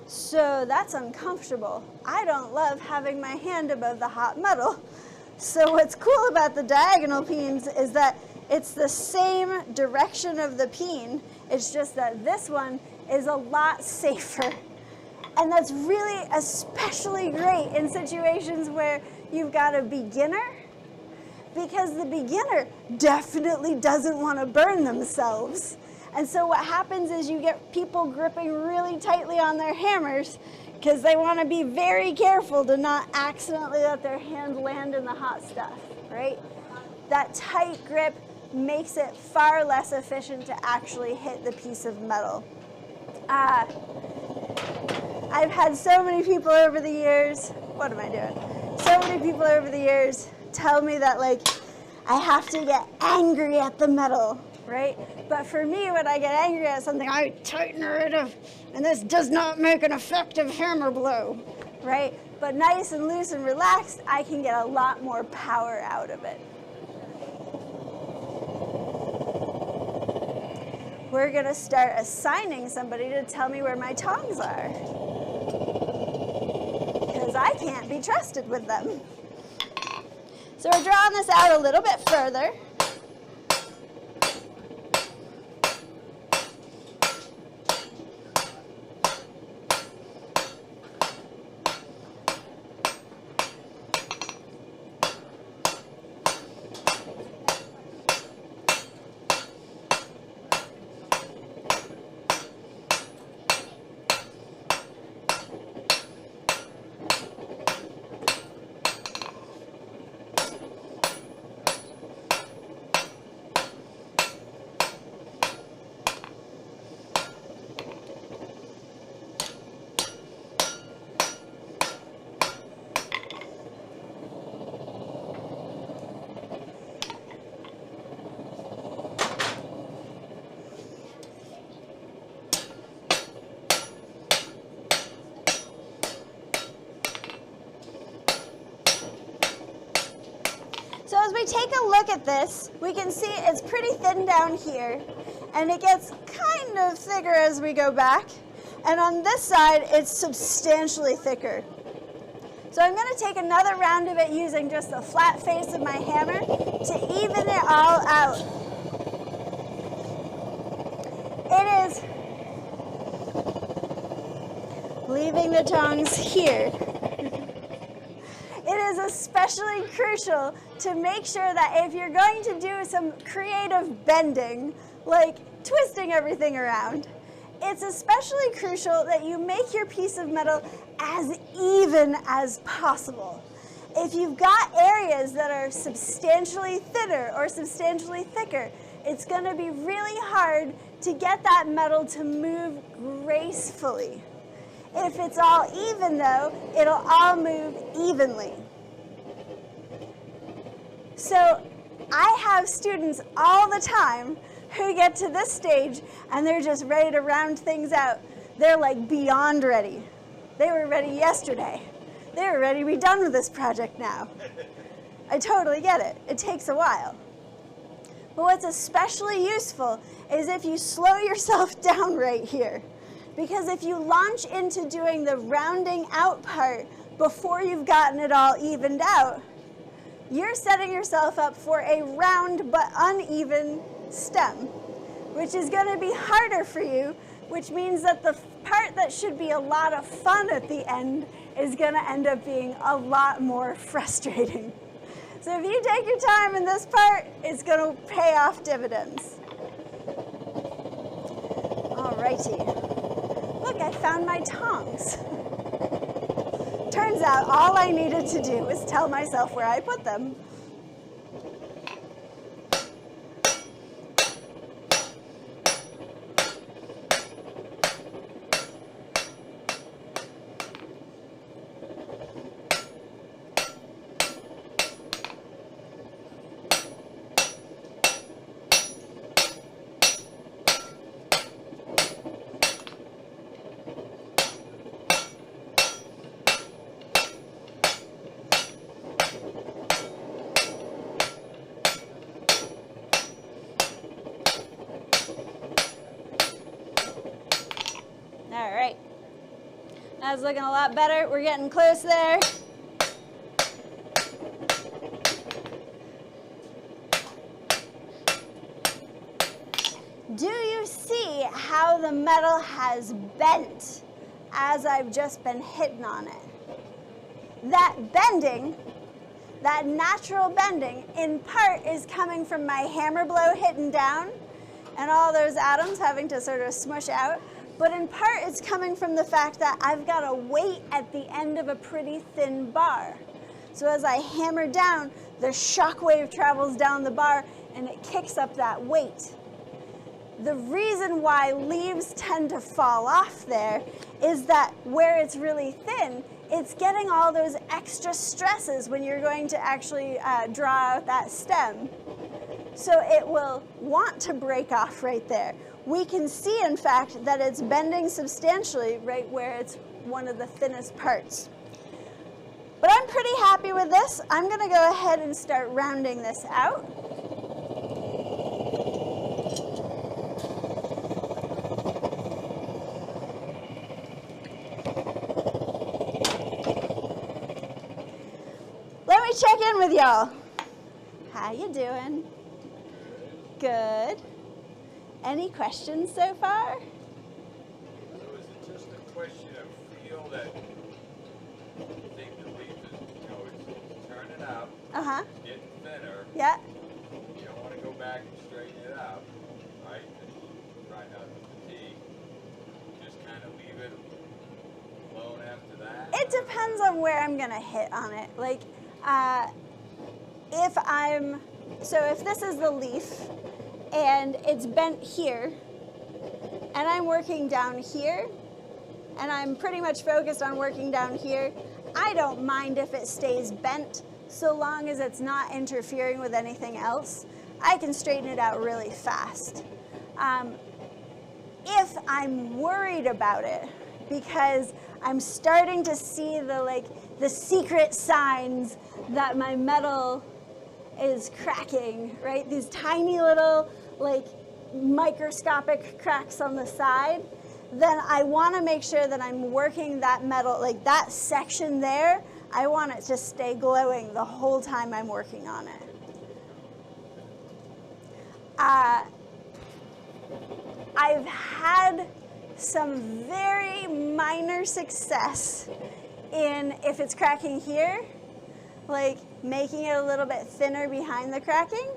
So that's uncomfortable. I don't love having my hand above the hot metal. So what's cool about the diagonal peens is that it's the same direction of the peen, it's just that this one is a lot safer. And that's really especially great in situations where you've got a beginner, because the beginner definitely doesn't want to burn themselves. And so what happens is you get people gripping really tightly on their hammers because they want to be very careful to not accidentally let their hand land in the hot stuff, right? That tight grip makes it far less efficient to actually hit the piece of metal. I've had so many people over the years, what am I doing? So many people over the years tell me that, like, I have to get angry at the metal, right? But for me, when I get angry at something, I tighten it up, and this does not make an effective hammer blow, right? But nice and loose and relaxed, I can get a lot more power out of it. We're gonna start assigning somebody to tell me where my tongs are, because I can't be trusted with them. So we're drawing this out a little bit further. So as we take a look at this, we can see it's pretty thin down here, and it gets kind of thicker as we go back. And on this side, it's substantially thicker. So I'm going to take another round of it using just the flat face of my hammer to even it all out. It is leaving the tongs here. It is especially crucial to make sure that if you're going to do some creative bending, like twisting everything around, it's especially crucial that you make your piece of metal as even as possible. If you've got areas that are substantially thinner or substantially thicker, it's going to be really hard to get that metal to move gracefully. If it's all even, though, it'll all move evenly. So I have students all the time who get to this stage and they're just ready to round things out. They're like beyond ready. They were ready yesterday. They were ready to be done with this project now. I totally get it. It takes a while. But what's especially useful is if you slow yourself down right here. Because if you launch into doing the rounding out part before you've gotten it all evened out, you're setting yourself up for a round but uneven stem, which is going to be harder for you, which means that the part that should be a lot of fun at the end is going to end up being a lot more frustrating. So if you take your time in this part, it's going to pay off dividends. Alrighty. Look, I found my tongs. Turns out all I needed to do was tell myself where I put them. All right, that's looking a lot better. We're getting close there. Do you see how the metal has bent as I've just been hitting on it? That bending, that natural bending, in part is coming from my hammer blow hitting down and all those atoms having to sort of smush out. But in part, it's coming from the fact that I've got a weight at the end of a pretty thin bar. So as I hammer down, the shock wave travels down the bar and it kicks up that weight. The reason why leaves tend to fall off there is that where it's really thin, it's getting all those extra stresses when you're going to actually draw out that stem. So it will want to break off right there. We can see, in fact, that it's bending substantially right where it's one of the thinnest parts. But I'm pretty happy with this. I'm going to go ahead and start rounding this out. Let me check in with y'all. How you doing? Good. Any questions so far? So is it just a question of feel that you think the leaf is, it's turning out, it's getting thinner. Yeah. You don't want to go back and straighten it out, right? Because try not to fatigue. Just kind of leave it alone after that. It depends on where I'm going to hit on it. Like, if this is the leaf, and it's bent here, and I'm working down here, and I'm pretty much focused on working down here, I don't mind if it stays bent, so long as it's not interfering with anything else. I can straighten it out really fast. If I'm worried about it, because I'm starting to see the secret signs that my metal is cracking, right? These tiny little, microscopic cracks on the side, then I want to make sure that I'm working that metal, that section there, I want it to stay glowing the whole time I'm working on it. I've had some very minor success in, if it's cracking here, making it a little bit thinner behind the cracking,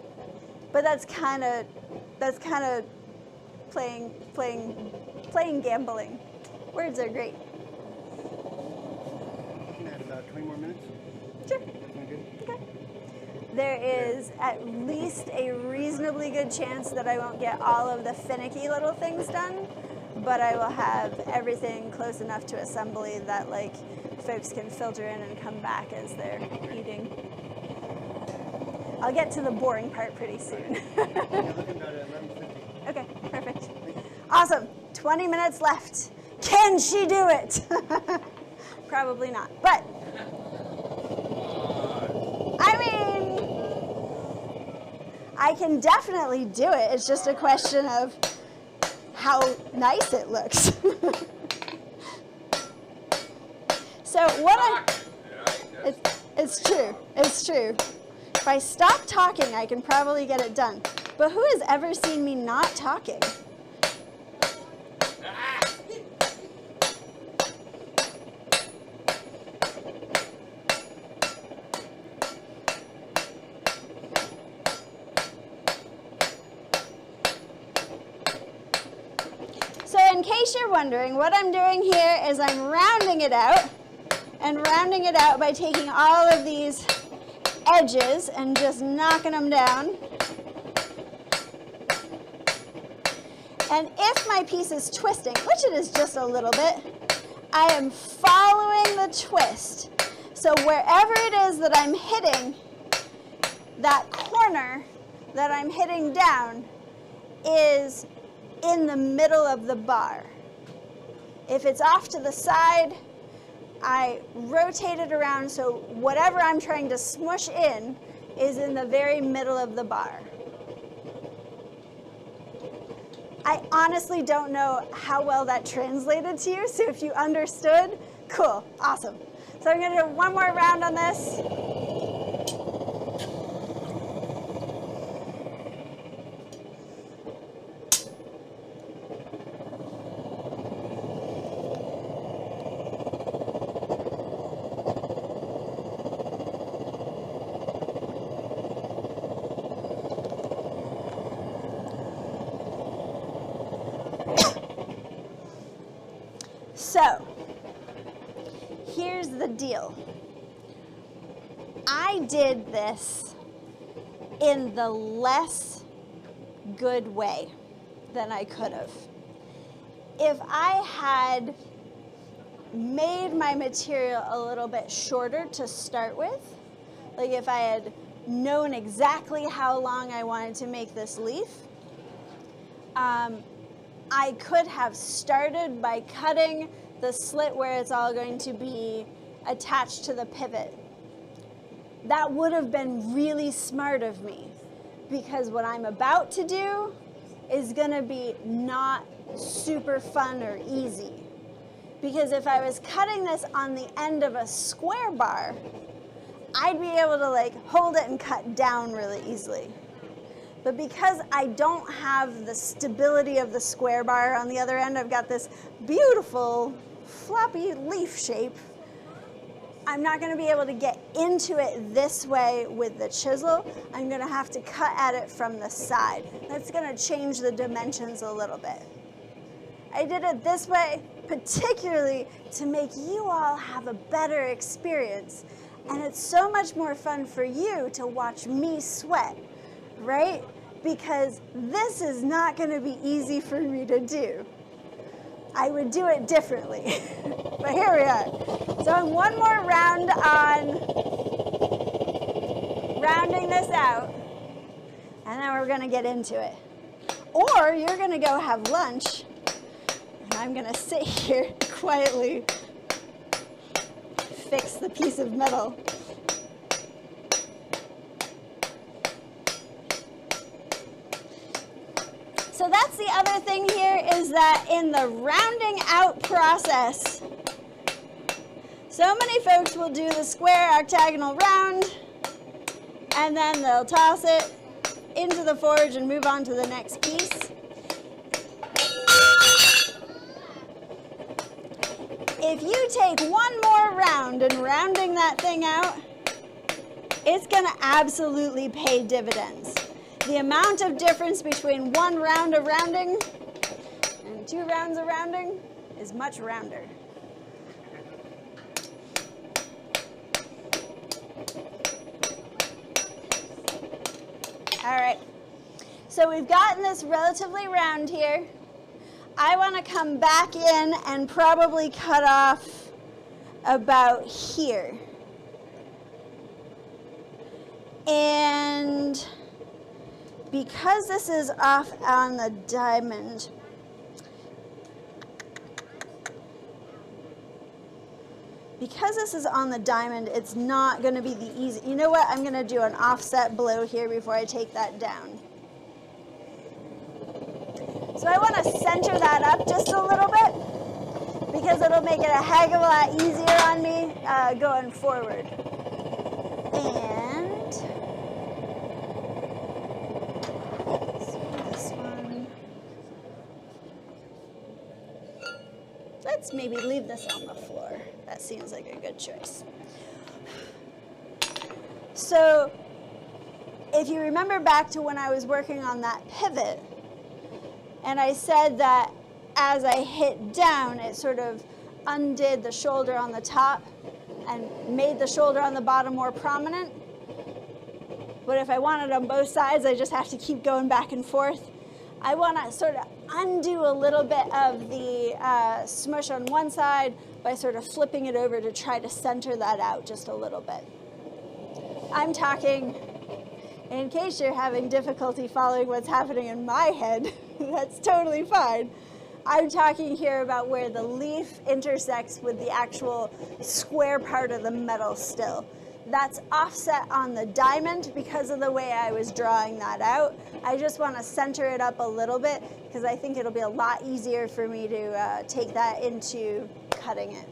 but that's kind of playing gambling. Words are great. We can add about 20 more minutes. Sure. Sound good? Okay. There is at least a reasonably good chance that I won't get all of the finicky little things done, but I will have everything close enough to assembly that folks can filter in and come back as they're eating. I'll get to the boring part pretty soon. You're looking about 11:50. Okay, perfect. Awesome. 20 minutes left. Can she do it? Probably not, but I mean, I can definitely do it. It's just a question of how nice it looks. So what it's true. It's true. If I stop talking, I can probably get it done. But who has ever seen me not talking? So in case you're wondering, what I'm doing here is I'm rounding it out, and rounding it out by taking all of these edges and just knocking them down. And if my piece is twisting, which it is just a little bit, I am following the twist. So wherever it is that I'm hitting, that corner that I'm hitting down is in the middle of the bar. If it's off to the side, I rotate it around so whatever I'm trying to smush in is in the very middle of the bar. I honestly don't know how well that translated to you, so if you understood, cool, awesome. So I'm going to do one more round on this. So, here's the deal. I did this in the less good way than I could have. If I had made my material a little bit shorter to start with, like if I had known exactly how long I wanted to make this leaf, I could have started by cutting the slit where it's all going to be attached to the pivot. That would have been really smart of me, because what I'm about to do is going to be not super fun or easy. Because if I was cutting this on the end of a square bar, I'd be able to like hold it and cut down really easily. But because I don't have the stability of the square bar on the other end, I've got this beautiful floppy leaf shape. I'm not going to be able to get into it this way with the chisel. I'm going to have to cut at it from the side. That's going to change the dimensions a little bit. I did it this way particularly to make you all have a better experience. And it's so much more fun for you to watch me sweat, right? Because this is not going to be easy for me to do. I would do it differently, but here we are. So one more round on rounding this out, and then we're going to get into it. Or you're going to go have lunch, and I'm going to sit here quietly, fix the piece of metal. So that's the other thing here, is that in the rounding out process, so many folks will do the square octagonal round, and then they'll toss it into the forge and move on to the next piece. If you take one more round in rounding that thing out, it's going to absolutely pay dividends. The amount of difference between one round of rounding and 2 rounds of rounding is much rounder. All right, so we've gotten this relatively round here. I want to come back in and probably cut off about here. And because this is off on the diamond, it's not going to be the easy. You know what? I'm going to do an offset blow here before I take that down. So I want to center that up just a little bit, because it'll make it a heck of a lot easier on me going forward. And let's maybe leave this on the floor. That seems like a good choice. So if you remember back to when I was working on that pivot, and I said that as I hit down, it sort of undid the shoulder on the top and made the shoulder on the bottom more prominent. But if I want it on both sides, I just have to keep going back and forth. I want to sort of undo a little bit of the smush on one side by sort of flipping it over to try to center that out just a little bit. I'm talking, in case you're having difficulty following what's happening in my head, that's totally fine. I'm talking here about where the leaf intersects with the actual square part of the metal still. That's offset on the diamond because of the way I was drawing that out. I just want to center it up a little bit because I think it'll be a lot easier for me to take that into cutting it.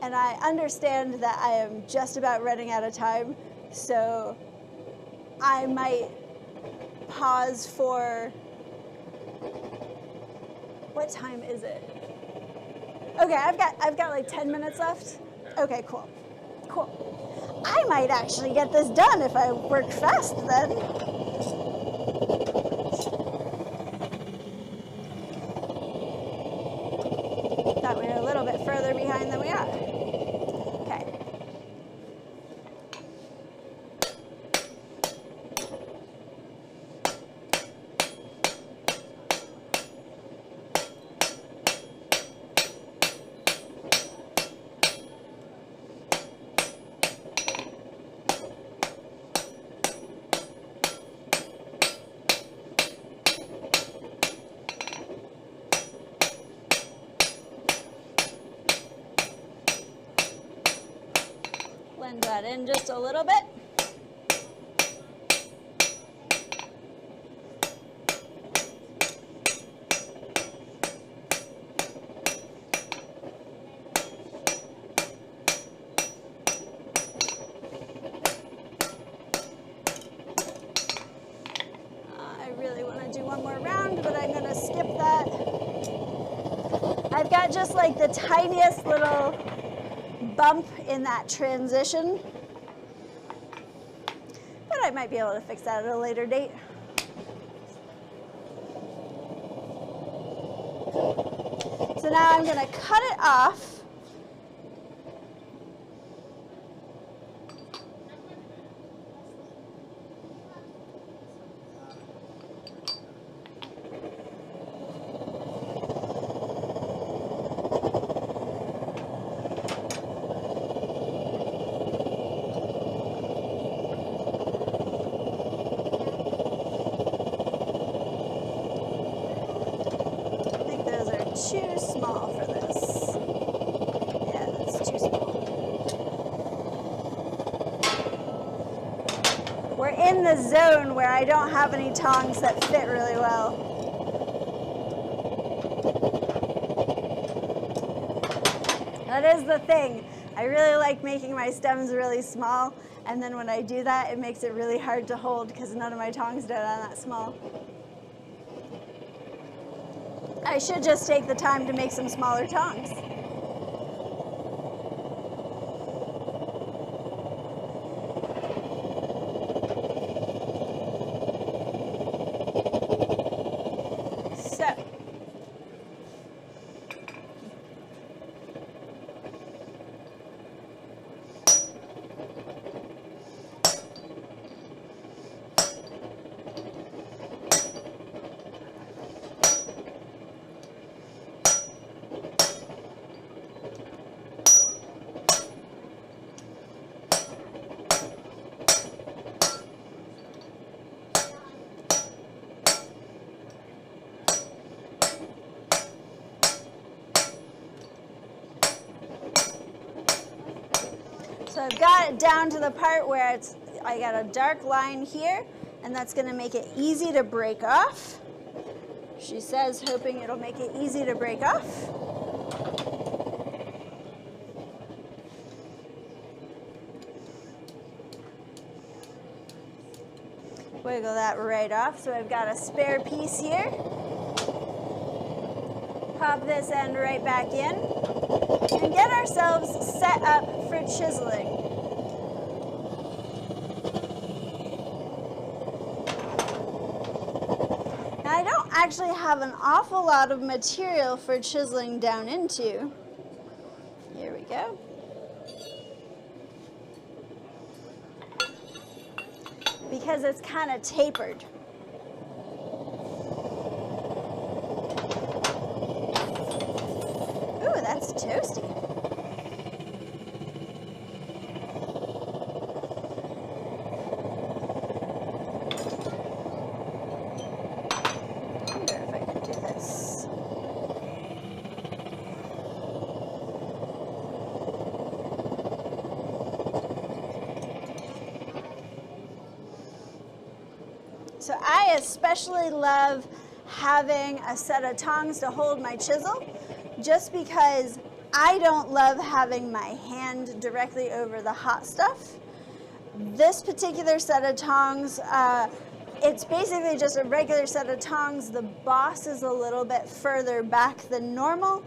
And I understand that I am just about running out of time, so I might pause for, what time is it? Okay, I've got like 10 minutes left. Okay, cool. Cool. I might actually get this done if I work fast then. Thought we were a little bit further behind than we are. Okay. Blend that in just a little bit. I really want to do one more round, but I'm going to skip that. I've got just like the tiniest little bump in that transition, but I might be able to fix that at a later date. So now I'm going to cut it off. Too small for this. Yeah, that's too small. We're in the zone where I don't have any tongs that fit really well. That is the thing. I really like making my stems really small, and then when I do that, it makes it really hard to hold because none of my tongs are that small. I should just take the time to make some smaller tongs. So I've got it down to the part where I got a dark line here, and that's going to make it easy to break off. She says, hoping it'll make it easy to break off. Wiggle that right off, so I've got a spare piece here. Pop this end right back in and get ourselves set up for chiseling. Now I don't actually have an awful lot of material for chiseling down into. Here we go. Because it's kind of tapered. Ooh, that's toasty. I wonder if I can do this. So I especially love having a set of tongs to hold my chisel, just because I don't love having my hand directly over the hot stuff. This particular set of tongs, it's basically just a regular set of tongs. The boss is a little bit further back than normal,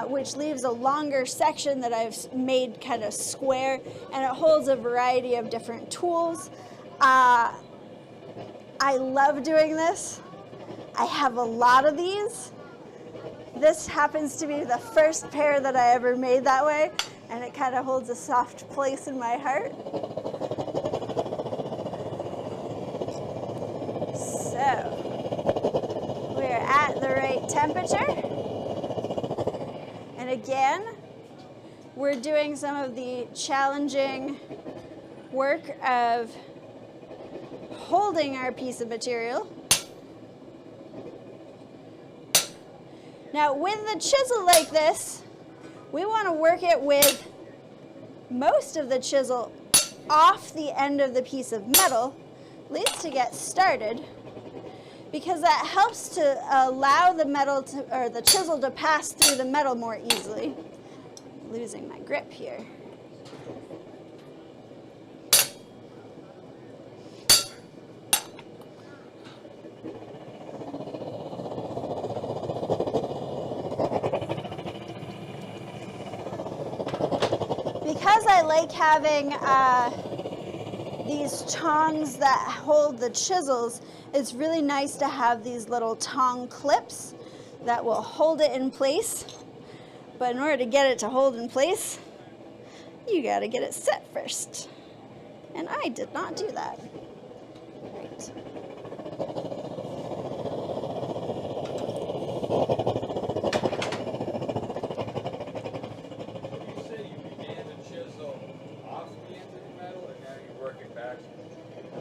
which leaves a longer section that I've made kind of square, and it holds a variety of different tools. I love doing this. I have a lot of these. This happens to be the first pair that I ever made that way, and it kind of holds a soft place in my heart. So, we're at the right temperature. And again, we're doing some of the challenging work of holding our piece of material. Now with the chisel like this, we want to work it with most of the chisel off the end of the piece of metal, at least to get started, because that helps to allow the metal to, or the chisel to pass through the metal more easily. Losing my grip here. Because I like having these tongs that hold the chisels, it's really nice to have these little tong clips that will hold it in place. But in order to get it to hold in place, you got to get it set first. And I did not do that. Right.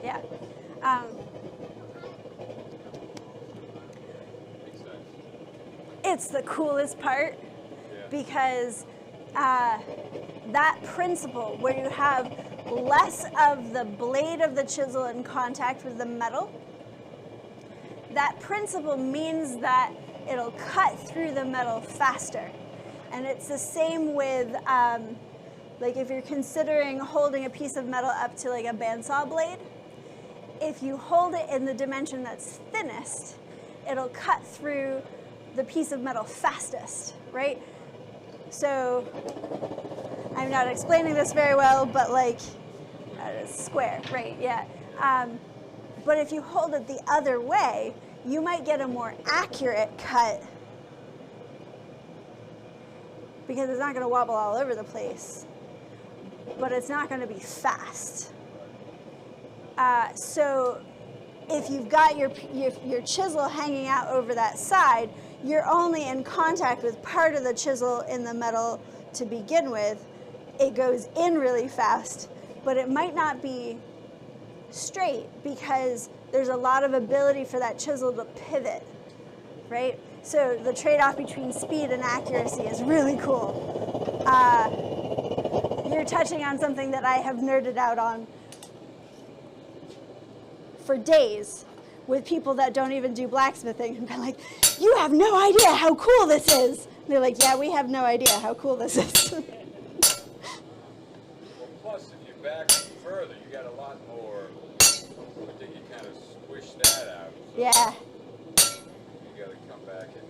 Yeah. It's the coolest part, because that principle where you have less of the blade of the chisel in contact with the metal, that principle means that it'll cut through the metal faster. And it's the same with like if you're considering holding a piece of metal up to like a bandsaw blade, if you hold it in the dimension that's thinnest, it'll cut through the piece of metal fastest, right? So I'm not explaining this very well, but like that is square, right? Yeah. But if you hold it the other way, you might get a more accurate cut because it's not going to wobble all over the place, but it's not going to be fast. So if you've got your chisel hanging out over that side, you're only in contact with part of the chisel in the metal to begin with. It goes in really fast, but it might not be straight because there's a lot of ability for that chisel to pivot, right? So the trade-off between speed and accuracy is really cool. You're touching on something that I have nerded out on for days with people that don't even do blacksmithing, and been like, you have no idea how cool this is. And they're like, yeah, we have no idea how cool this is. Well, plus, if you back further, you got a lot more, I think you kind of squish that out. So Yeah. you got to come back and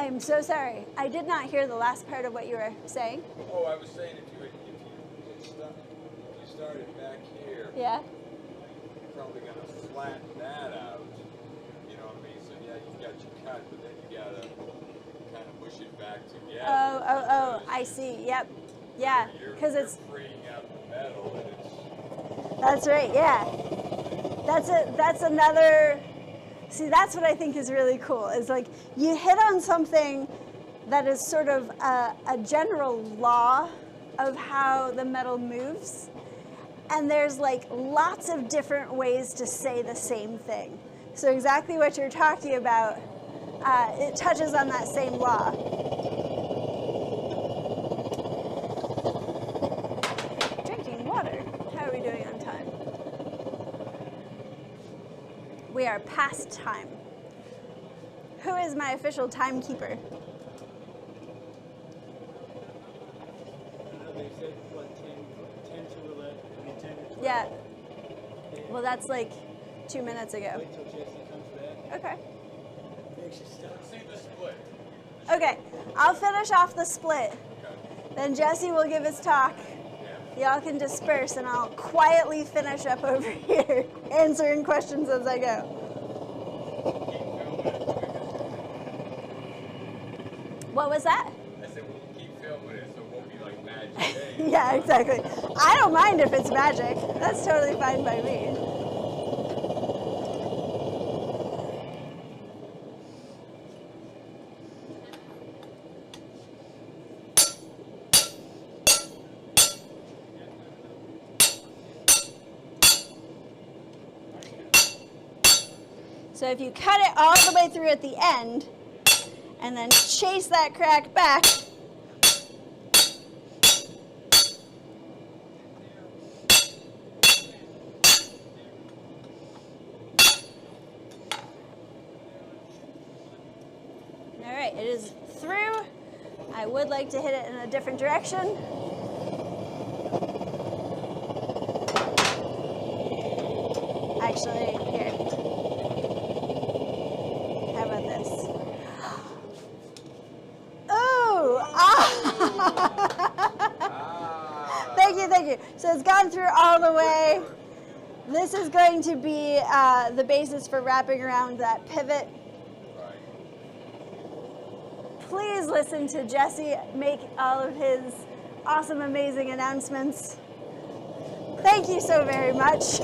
I'm so sorry. I did not hear the last part of what you were saying. Oh, I was saying if you started back here, Yeah? you're probably going to flatten that out. You know what I mean? So yeah, you got your cut, but then you got to kind of push it back together. Oh, I see. Yep. Yeah, because it's... You're freeing out the metal and it's... That's right, yeah. That's another... See, that's what I think is really cool, is like you hit on something that is sort of a general law of how the metal moves, and there's like lots of different ways to say the same thing. So exactly what you're talking about, it touches on that same law. Drinking water. How are we doing on time? We are past time. Who is my official timekeeper? They said, what, 10 to 11, I mean 10 to 12. Yeah. Well, that's like 2 minutes ago. Wait till Jesse comes back. Okay. Makes you stop. See the split. Okay, I'll finish off the split. Then Jesse will give his talk. Y'all can disperse and I'll quietly finish up over here, answering questions as I go. What was that? I said we'll keep filming it so it won't be like magic. Hey, Yeah, exactly. I don't mind if it's magic. That's totally fine by me. So if you cut it all the way through at the end, and then chase that crack back, all right, it is through. I would like to hit it in a different direction. Actually, here. How about this? Oh! Ah! Thank you. So it's gone through all the way. This is going to be the basis for wrapping around that pivot. Please listen to Jesse make all of his awesome, amazing announcements. Thank you so very much.